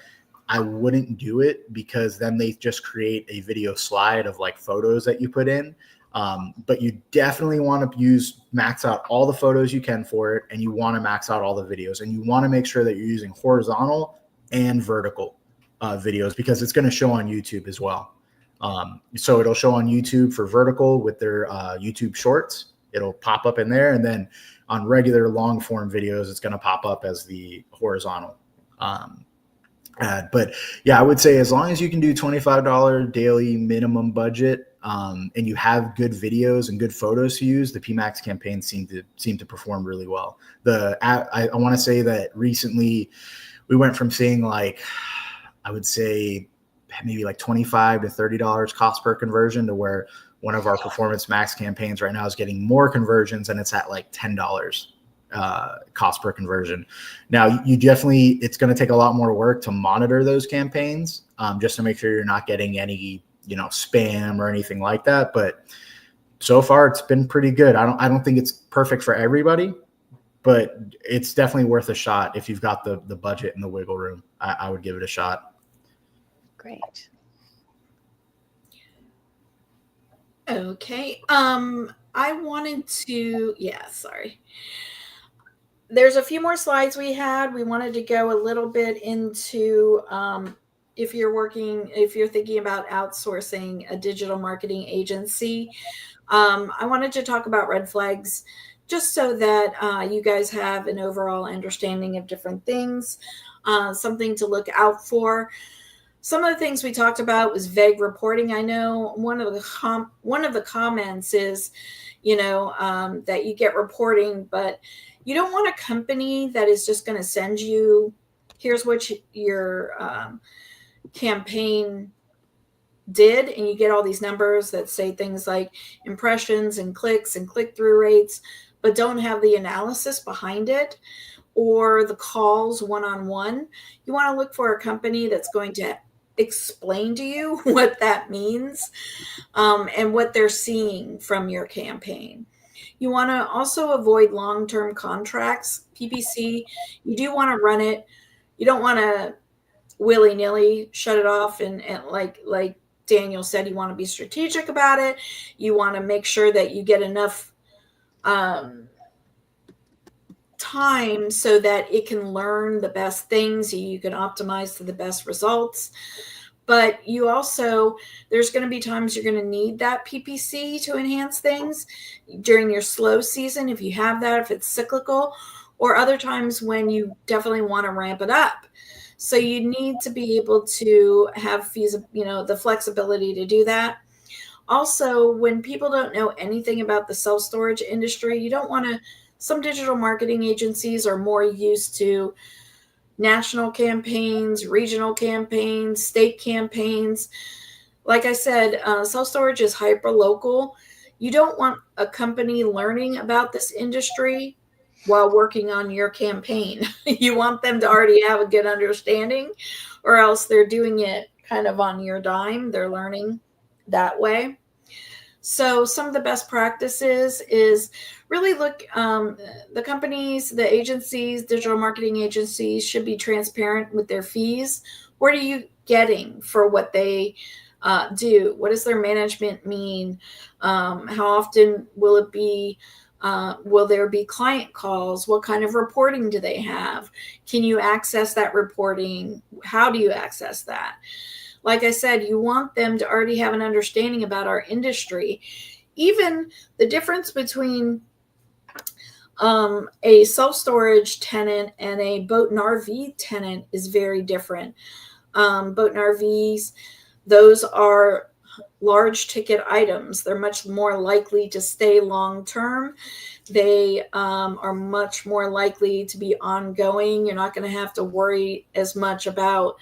I wouldn't do it, because then they just create a video slide of photos that you put in. But you definitely want to max out all the photos you can for it, and you want to max out all the videos, and you want to make sure that you're using horizontal and vertical videos, because it's going to show on YouTube as well. So it'll show on YouTube for vertical with their YouTube shorts. It'll pop up in there, and then on regular long form videos, it's going to pop up as the horizontal ad. But yeah, I would say as long as you can do $25 daily minimum budget, and you have good videos and good photos to use, the PMAX campaigns seem to perform really well. I want to say that recently we went from seeing I would say maybe $25 to $30 cost per conversion, to where one of our Performance Max campaigns right now is getting more conversions, and it's at $10 cost per conversion. Now, it's going to take a lot more work to monitor those campaigns, just to make sure you're not getting any spam or anything like that. But so far it's been pretty good. I don't think it's perfect for everybody, but it's definitely worth a shot if you've got the budget and the wiggle room. I would give it a shot. Great. Okay. I wanted to, sorry. There's a few more slides we had. We wanted to go a little bit into if you're thinking about outsourcing a digital marketing agency. I wanted to talk about red flags just so that you guys have an overall understanding of different things, something to look out for. Some of the things we talked about was vague reporting. I know one of the comments is, that you get reporting, but you don't want a company that is just going to send you, here's what your campaign did, and you get all these numbers that say things like impressions and clicks and click-through rates, but don't have the analysis behind it or the calls one-on-one. You want to look for a company that's going to explain to you what that means and what they're seeing from your campaign. You want to also avoid long-term contracts. PPC, you do want to run it. You don't want to willy-nilly shut it off and like Daniel said, you want to be strategic about it. You want to make sure that you get enough time so that it can learn the best things, you can optimize to the best results. But you also, there's going to be times you're going to need that PPC to enhance things during your slow season, if you have that, if it's cyclical, or other times when you definitely want to ramp it up. So you need to be able to have the flexibility to do that. Also, when people don't know anything about the self-storage industry, you don't want to, some digital marketing agencies are more used to national campaigns, regional campaigns, state campaigns. Like I said, self-storage is hyper-local. You don't want a company learning about this industry while working on your campaign. You want them to already have a good understanding, or else they're doing it kind of on your dime. They're learning that way. So some of the best practices is really look, the companies, the agencies, digital marketing agencies should be transparent with their fees. What are you getting for what they do? What does their management mean? How often will it be? Will there be client calls? What kind of reporting do they have? Can you access that reporting? How do you access that? Like I said, you want them to already have an understanding about our industry. Even the difference between a self-storage tenant and a boat and RV tenant is very different. Boat and RVs, those are large ticket items. They're much more likely to stay long-term. They are much more likely to be ongoing. You're not going to have to worry as much about,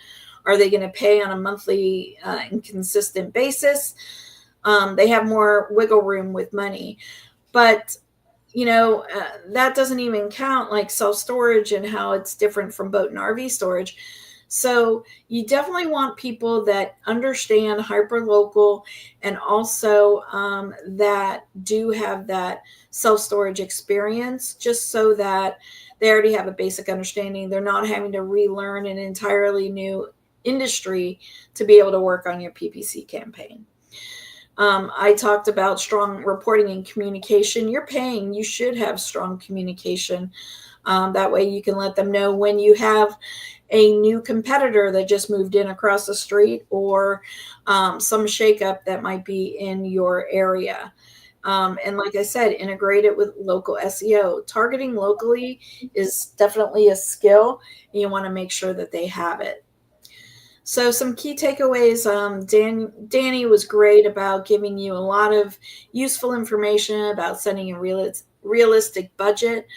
are they going to pay on a monthly and consistent basis? They have more wiggle room with money. But, that doesn't even count like self-storage and how it's different from boat and RV storage. So you definitely want people that understand hyper-local and also that do have that self-storage experience, just so that they already have a basic understanding. They're not having to relearn an entirely new industry to be able to work on your PPC campaign. I talked about strong reporting and communication. You're paying, you should have strong communication. That way you can let them know when you have a new competitor that just moved in across the street, or some shakeup that might be in your area. And like I said, integrate it with local SEO. Targeting locally is definitely a skill, and you want to make sure that they have it. So some key takeaways, Danny was great about giving you a lot of useful information about setting a realistic budget,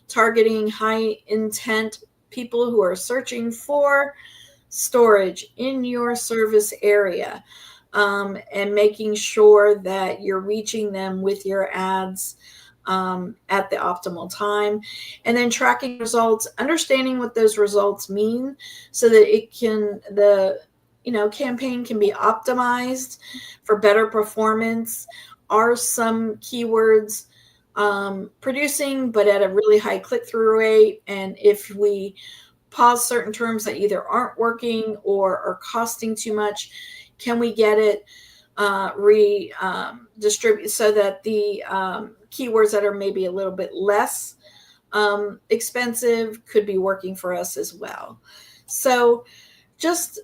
targeting high intent people who are searching for storage in your service area, and making sure that you're reaching them with your ads at the optimal time, and then tracking results, understanding what those results mean so that the campaign can be optimized for better performance. Are some keywords producing, but at a really high click-through rate. And if we pause certain terms that either aren't working or are costing too much, can we get it redistributed so that the keywords that are maybe a little bit less expensive could be working for us as well. So just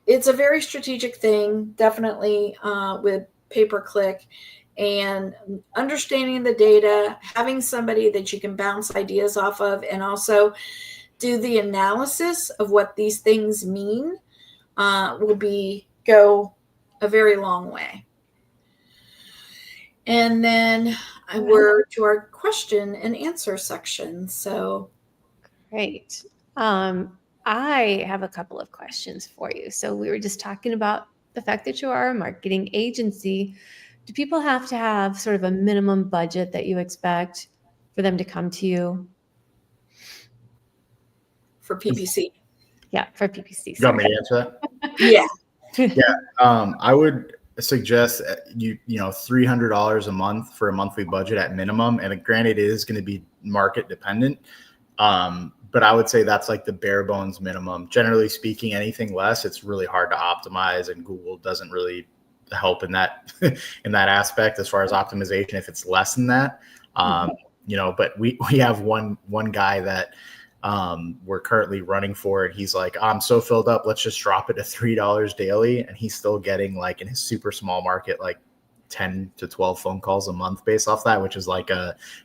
it's a very strategic thing, definitely, with pay-per-click, and understanding the data, having somebody that you can bounce ideas off of, and also do the analysis of what these things mean will go a very long way. And then we're to our question and answer section. So great. I have a couple of questions for you. So we were just talking about the fact that you are a marketing agency. Do people have to have sort of a minimum budget that you expect for them to come to you? For PPC. Yeah, for PPC. You want me to answer that? Yeah. Yeah. I would suggest $300 a month for a monthly budget at minimum. And granted, it is going to be market dependent. But I would say that's like the bare bones minimum. Generally speaking, anything less, it's really hard to optimize, and Google doesn't really help in that in that aspect as far as optimization if it's less than that. But we have one guy that we're currently running for, and he's like, I'm so filled up, let's just drop it to $3 daily, and he's still getting, like, in his super small market, like 10 to 12 phone calls a month based off that, which is like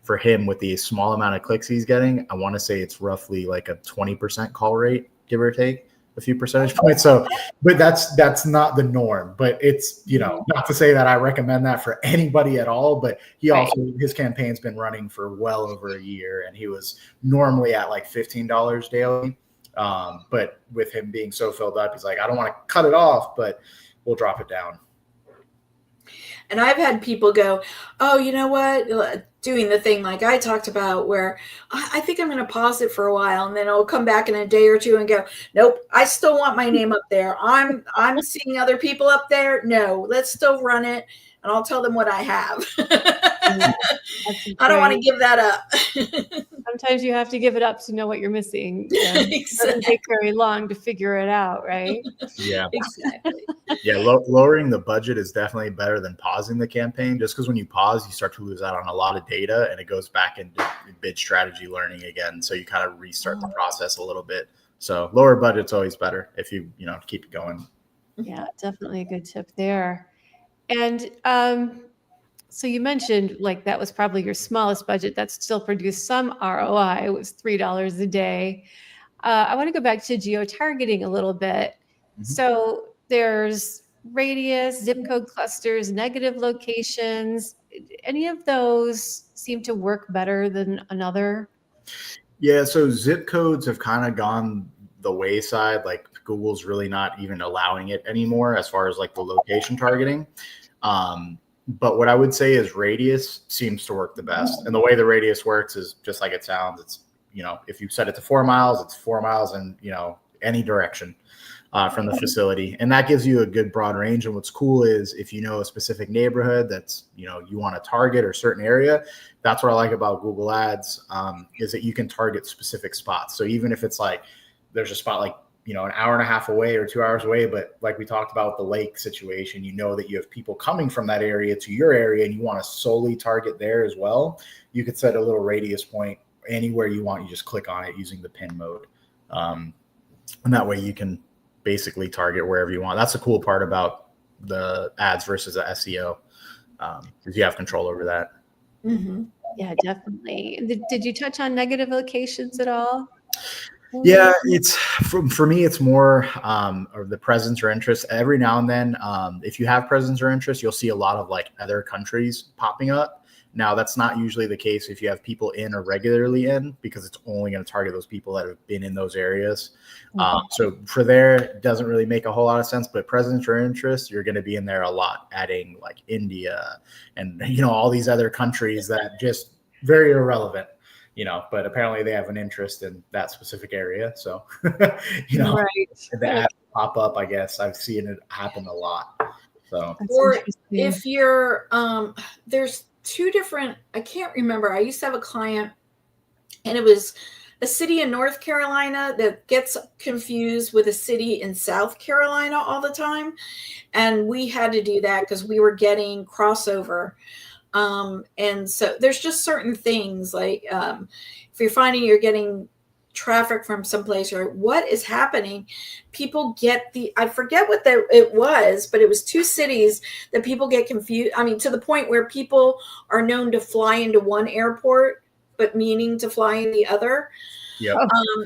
for him with the small amount of clicks he's getting, I want to say it's roughly like a 20% call rate, give or take a few percentage points. So, but that's not the norm, but it's, not to say that I recommend that for anybody at all, but he also, his campaign's been running for well over a year, and he was normally at like $15 daily. But with him being so filled up, he's like, I don't want to cut it off, but we'll drop it down. And I've had people go, oh, you know what? Doing the thing like I talked about where I think I'm going to pause it for a while, and then I'll come back in a day or two and go, nope, I still want my name up there. I'm seeing other people up there. No, let's still run it. And I'll tell them what I have. I don't want to give that up. Sometimes you have to give it up to know what you're missing. Exactly. It doesn't take very long to figure it out, right? Yeah. Exactly. Yeah, lowering the budget is definitely better than pausing the campaign, just because when you pause, you start to lose out on a lot of data, and it goes back into bid strategy learning again. So you kind of restart the process a little bit. So lower budget's always better if you keep it going. Yeah, definitely a good tip there. And so you mentioned like that was probably your smallest budget that still produced some ROI. It was $3 a day. I want to go back to geo-targeting a little bit. Mm-hmm. So there's radius, zip code clusters, negative locations. Any of those seem to work better than another? Yeah, so zip codes have kind of gone the wayside. Like Google's really not even allowing it anymore as far as like the location targeting. But what I would say is radius seems to work the best. And the way the radius works is just like it sounds. It's, if you set it to 4 miles, it's 4 miles in, any direction from the facility. And that gives you a good broad range. And what's cool is if you know a specific neighborhood that's, you want to target or certain area, that's what I like about Google Ads, is that you can target specific spots. So even if it's like, there's a spot like, an hour and a half away or 2 hours away, but like we talked about the lake situation, that you have people coming from that area to your area and you want to solely target there as well. You could set a little radius point anywhere you want. You just click on it using the pin mode. And that way you can basically target wherever you want. That's the cool part about the ads versus the SEO, because you have control over that. Mm-hmm. Yeah, definitely. Did you touch on negative locations at all? Yeah, it's for me, it's more of the presence or interest. Every now and then, if you have presence or interest, you'll see a lot of like other countries popping up. Now, that's not usually the case if you have people in or regularly in, because it's only going to target those people that have been in those areas. So for there, it doesn't really make a whole lot of sense. But presence or interest, you're going to be in there a lot, adding like India and all these other countries that just very irrelevant. But apparently they have an interest in that specific area. So, right. The ads pop up, I guess I've seen it happen a lot. So, or if you're, there's two different, I can't remember. I used to have a client, and it was a city in North Carolina that gets confused with a city in South Carolina all the time. And we had to do that because we were getting crossover. And so there's just certain things like if you're finding you're getting traffic from someplace or what is happening, people get I forget what it was, but it was two cities that people get confused. I mean, to the point where people are known to fly into one airport but meaning to fly in the other. Yep.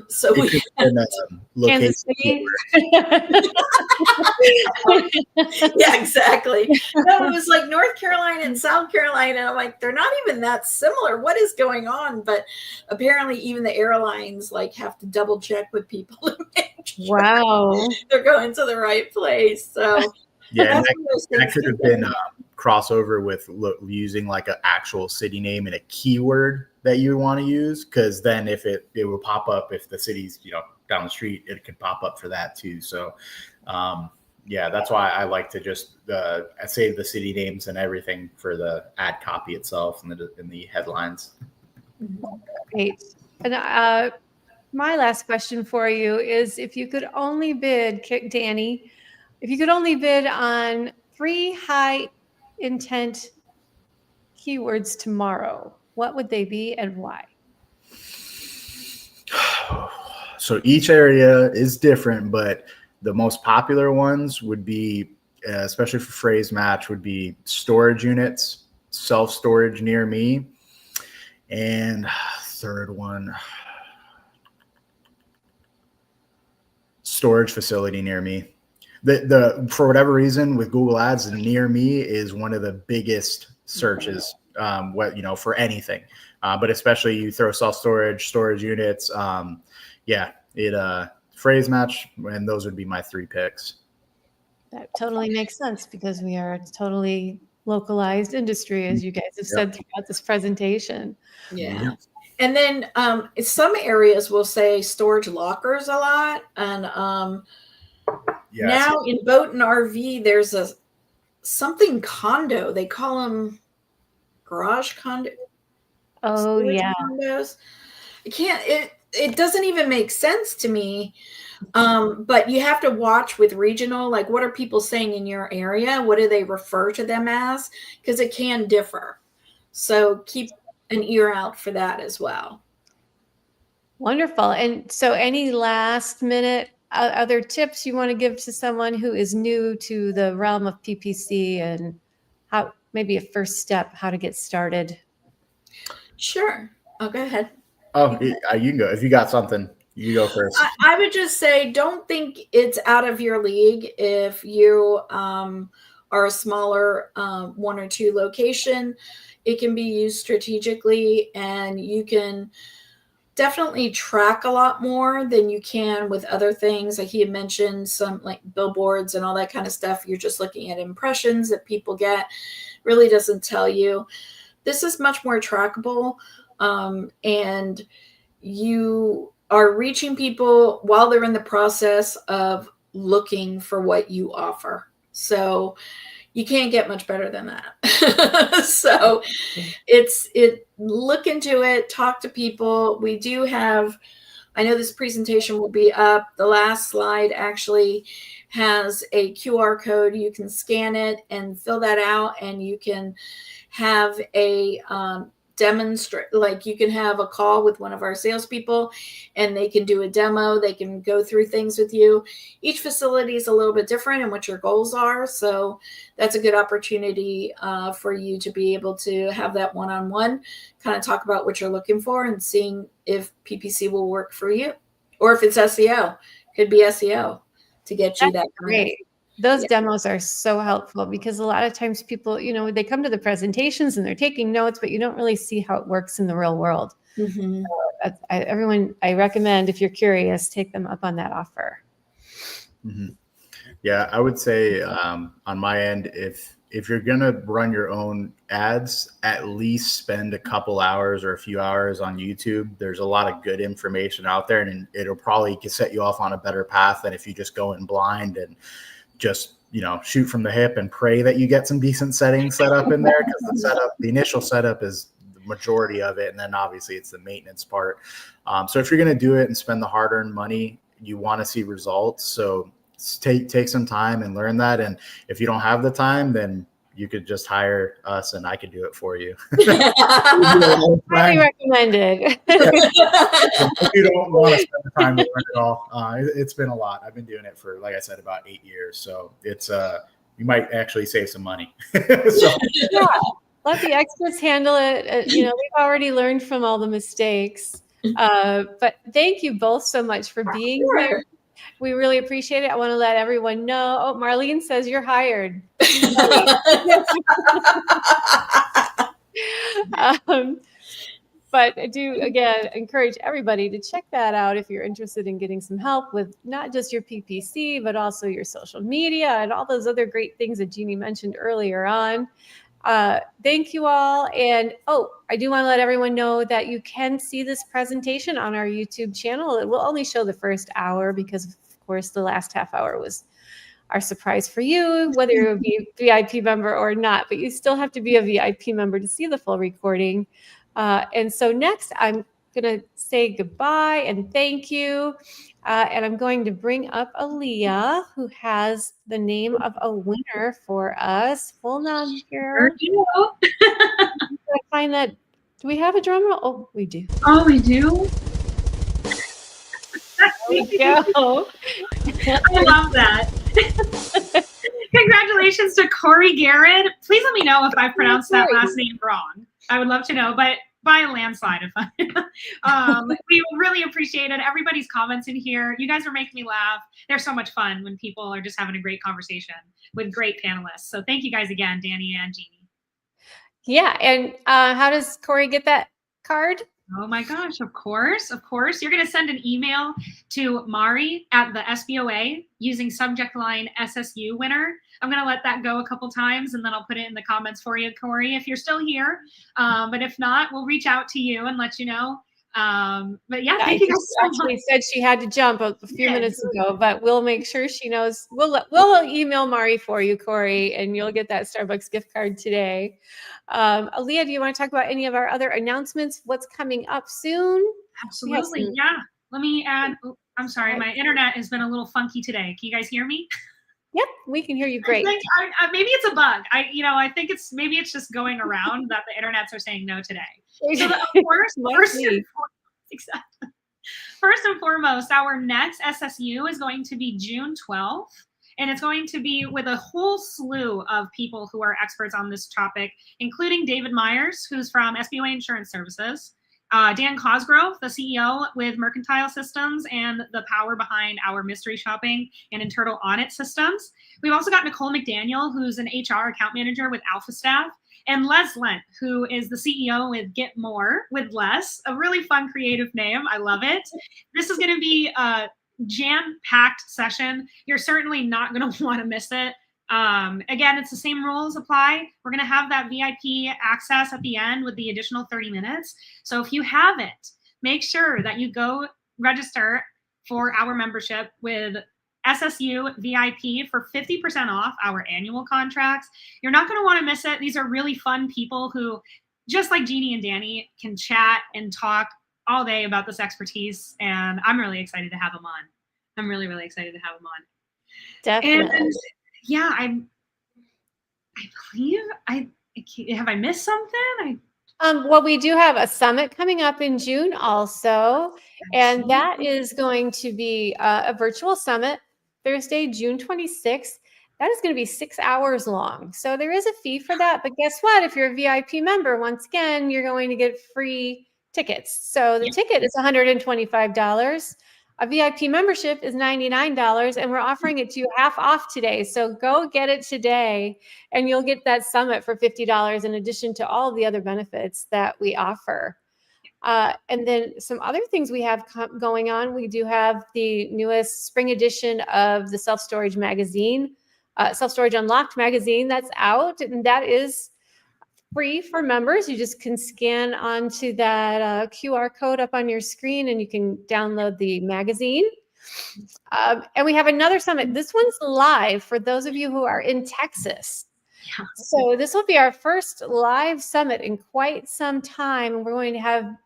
So we Kansas City. Yeah, exactly. No, it was like North Carolina and South Carolina. I'm like, they're not even that similar. What is going on? But apparently even the airlines like have to double check with people to make sure they're going to the right place. So yeah, that could have been crossover with using like an actual city name and a keyword that you want to use, because then if it will pop up if the city's down the street, it could pop up for that too. So yeah, that's why I like to just save the city names and everything for the ad copy itself and the headlines. Great. And my last question for you is, if you could only bid, Danny, if you could only bid on 3 high intent keywords tomorrow, what would they be and why? So each area is different, but the most popular ones would be, especially for phrase match, would be storage units, self-storage near me, and third one, storage facility near me. The for whatever reason with Google Ads, near me is one of the biggest searches for anything, but especially you throw self-storage, storage units, phrase match, and those would be my 3 picks. That totally makes sense because we are a totally localized industry, as you guys have said throughout this presentation. Yeah. And then some areas will say storage lockers a lot. And now in boat and RV, there's something condo. They call them garage condo. Oh, yeah. Condos. It doesn't even make sense to me. But you have to watch with regional, like what are people saying in your area? What do they refer to them as? Because it can differ. So keep an ear out for that as well. Wonderful. And so any last minute other tips you want to give to someone who is new to the realm of PPC, and how maybe a first step, how to get started? Sure. Oh, go ahead. Oh, you can go. If you got something, you go first. I would just say, don't think it's out of your league if you are a smaller 1 or 2 location. It can be used strategically, and you can definitely track a lot more than you can with other things. Like he had mentioned, some like billboards and all that kind of stuff. You're just looking at impressions that people get. Really doesn't tell you. This is much more trackable, and you are reaching people while they're in the process of looking for what you offer. So you can't get much better than that. So look into it, talk to people. We do have, I know this presentation will be up. The last slide actually has a QR code. You can scan it and fill that out, and you can have a demonstrate, like you can have a call with one of our salespeople and they can do a demo. They can go through things with you. Each facility is a little bit different and what your goals are. So that's a good opportunity for you to be able to have that one-on-one, kind of talk about what you're looking for and seeing if PPC will work for you, or if it's SEO, could be SEO to get you that. Great. Those demos are so helpful because a lot of times people, they come to the presentations and they're taking notes, but you don't really see how it works in the real world. Mm-hmm. So I recommend, if you're curious, take them up on that offer. Mm-hmm. Yeah, I would say on my end, if you're going to run your own ads, at least spend a couple hours or a few hours on YouTube. There's a lot of good information out there, and it'll probably set you off on a better path than if you just go in blind and just shoot from the hip and pray that you get some decent settings set up in there, because the initial setup is the majority of it. And then obviously it's the maintenance part. So if you're going to do it and spend the hard-earned money, you want to see results. So take some time and learn that. And if you don't have the time, then you could just hire us and I could do it for you. Highly recommended. If you don't want to spend the time to learn it all, it's been a lot. I've been doing it for, like I said, about 8 years. So it's you might actually save some money. Yeah, let the experts handle it. We've already learned from all the mistakes. But thank you both so much for being here. We really appreciate it. I want to let everyone know. Oh, Marlene says you're hired. But I do, again, encourage everybody to check that out if you're interested in getting some help with not just your PPC, but also your social media and all those other great things that Jeannie mentioned earlier on. Thank you all. And I do want to let everyone know that you can see this presentation on our YouTube channel. It will only show the first hour because, of course, the last half hour was our surprise for you, whether you be a VIP member or not, but you still have to be a VIP member to see the full recording. And so next, I'm going to say goodbye and thank you. And I'm going to bring up Aaliyah, who has the name of a winner for us. Hold on here. I find that. Do we have a drum roll? Oh, we do. Oh, we do? There we go. I love that. Congratulations to Corey Garrett. Please let me know if I pronounced that last name wrong. I would love to know, but by a landslide if we really appreciate it. Everybody's comments in here. You guys are making me laugh. They're so much fun when people are just having a great conversation with great panelists. So thank you guys again, Danny and Jeannie. Yeah, and how does Corey get that card? Oh my gosh, of course. You're going to send an email to Mari at the SBOA using subject line SSU winner. I'm going to let that go a couple times and then I'll put it in the comments for you, Corey, if you're still here. But if not, we'll reach out to you and let you know. But yeah, thank you guys so much. She said she had to jump a few minutes ago, but we'll make sure she knows. We'll email Mari for you, Corey, and you'll get that Starbucks gift card today. Aaliyah, do you want to talk about any of our other announcements? What's coming up soon? Absolutely, yeah. Let me add. Oh, I'm sorry, my internet has been a little funky today. Can you guys hear me? Yep, we can hear you great. Maybe it's a bug. I think it's just going around that the internets are saying no today. So of course, first and foremost, our next SSU is going to be June 12th. And it's going to be with a whole slew of people who are experts on this topic, including David Myers, who's from SBOA Insurance Services, Dan Cosgrove, the CEO with Mercantile Systems and the power behind our mystery shopping and internal audit systems. We've also got Nicole McDaniel, who's an HR account manager with Alpha Staff, and Les Lent, who is the CEO with Get More with Les, a really fun, creative name. I love it. This is going to be jam-packed session. You're certainly not going to want to miss it. Again, it's the same rules apply. We're going to have that VIP access at the end with the additional 30 minutes. So if you haven't, make sure that you go register for our membership with SSU VIP for 50% off our annual contracts. You're not going to want to miss it. These are really fun people who, just like Jeannie and Danny, can chat and talk all day about this expertise, and I'm really excited to have them on. I'm really, really excited to have them on. Definitely. And yeah, I believe have I missed something? Well, we do have a summit coming up in June also, and that is going to be a virtual summit Thursday, June 26th. That is going to be 6 hours long. So there is a fee for that, but guess what? If you're a VIP member, once again, you're going to get free tickets. So the ticket is $125. A VIP membership is $99, and we're offering it to you half off today. So go get it today, and you'll get that summit for $50 in addition to all of the other benefits that we offer. And then some other things we have going on. We do have the newest spring edition of the Self Storage magazine, Self Storage Unlocked magazine that's out, and that is free for members. You just can scan onto that QR code up on your screen and you can download the magazine. And we have another summit. This one's live for those of you who are in Texas. So this will be our first live summit in quite some time. And we're going to have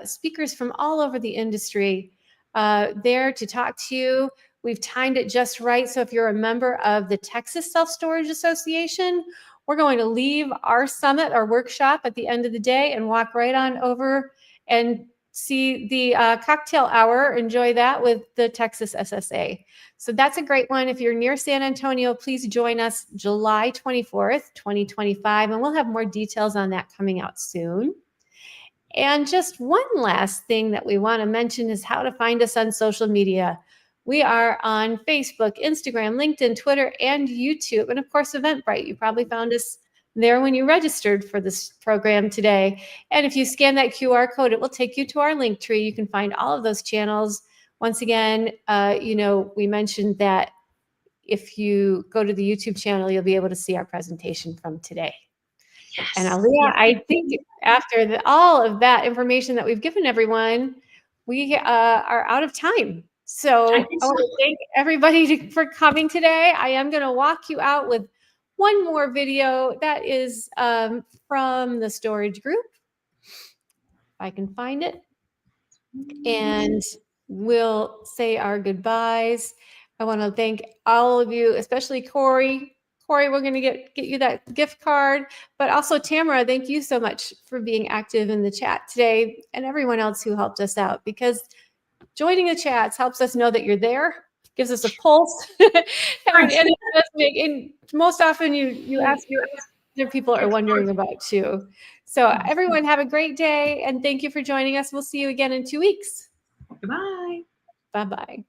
speakers from all over the industry there to talk to you. We've timed it just right. So if you're a member of the Texas Self-Storage Association, we're going to leave our summit, our workshop at the end of the day and walk right on over and see the cocktail hour, enjoy that with the Texas SSA. So that's a great one. If you're near San Antonio, please join us July 24th, 2025, and we'll have more details on that coming out soon. And just one last thing that we want to mention is how to find us on social media. We are on Facebook, Instagram, LinkedIn, Twitter, and YouTube, and of course, Eventbrite. You probably found us there when you registered for this program today. And if you scan that QR code, it will take you to our link tree. You can find all of those channels. Once again, we mentioned that if you go to the YouTube channel, you'll be able to see our presentation from today. Yes. And Aaliyah, I think after all of that information that we've given everyone, we are out of time. So I want to thank everybody for coming today. I am going to walk you out with one more video that is from the storage group. If I can find it. And we'll say our goodbyes. I want to thank all of you, especially Corey. Corey, we're going to get you that gift card. But also Tamara, thank you so much for being active in the chat today, and everyone else who helped us out, because joining the chats helps us know that you're there, gives us a pulse. and it does and most often you ask other people are wondering about too. So everyone have a great day, and thank you for joining us. We'll see you again in 2 weeks. Goodbye. Bye-bye.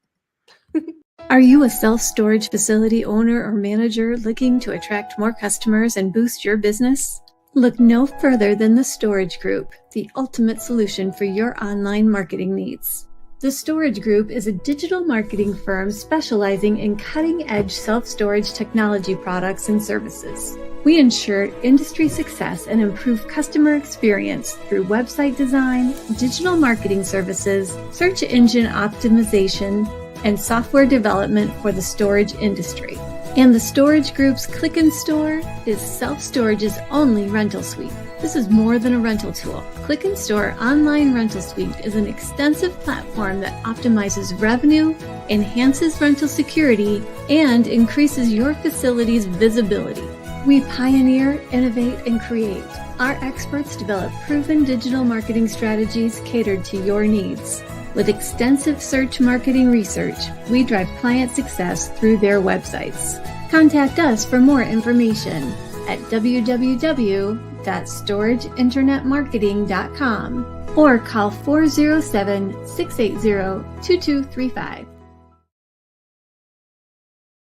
Are you a self-storage facility owner or manager looking to attract more customers and boost your business? Look no further than the Storage Group, the ultimate solution for your online marketing needs. The Storage Group is a digital marketing firm specializing in cutting-edge self-storage technology products and services. We ensure industry success and improve customer experience through website design, digital marketing services, search engine optimization, and software development for the storage industry. And the Storage Group's Click and Store is self-storage's only rental suite. This is more than a rental tool. Click and Store Online Rental Suite is an extensive platform that optimizes revenue, enhances rental security, and increases your facility's visibility. We pioneer, innovate, and create. Our experts develop proven digital marketing strategies catered to your needs. With extensive search marketing research, we drive client success through their websites. Contact us for more information at www.storageinternetmarketing.com or call 407-680-2235.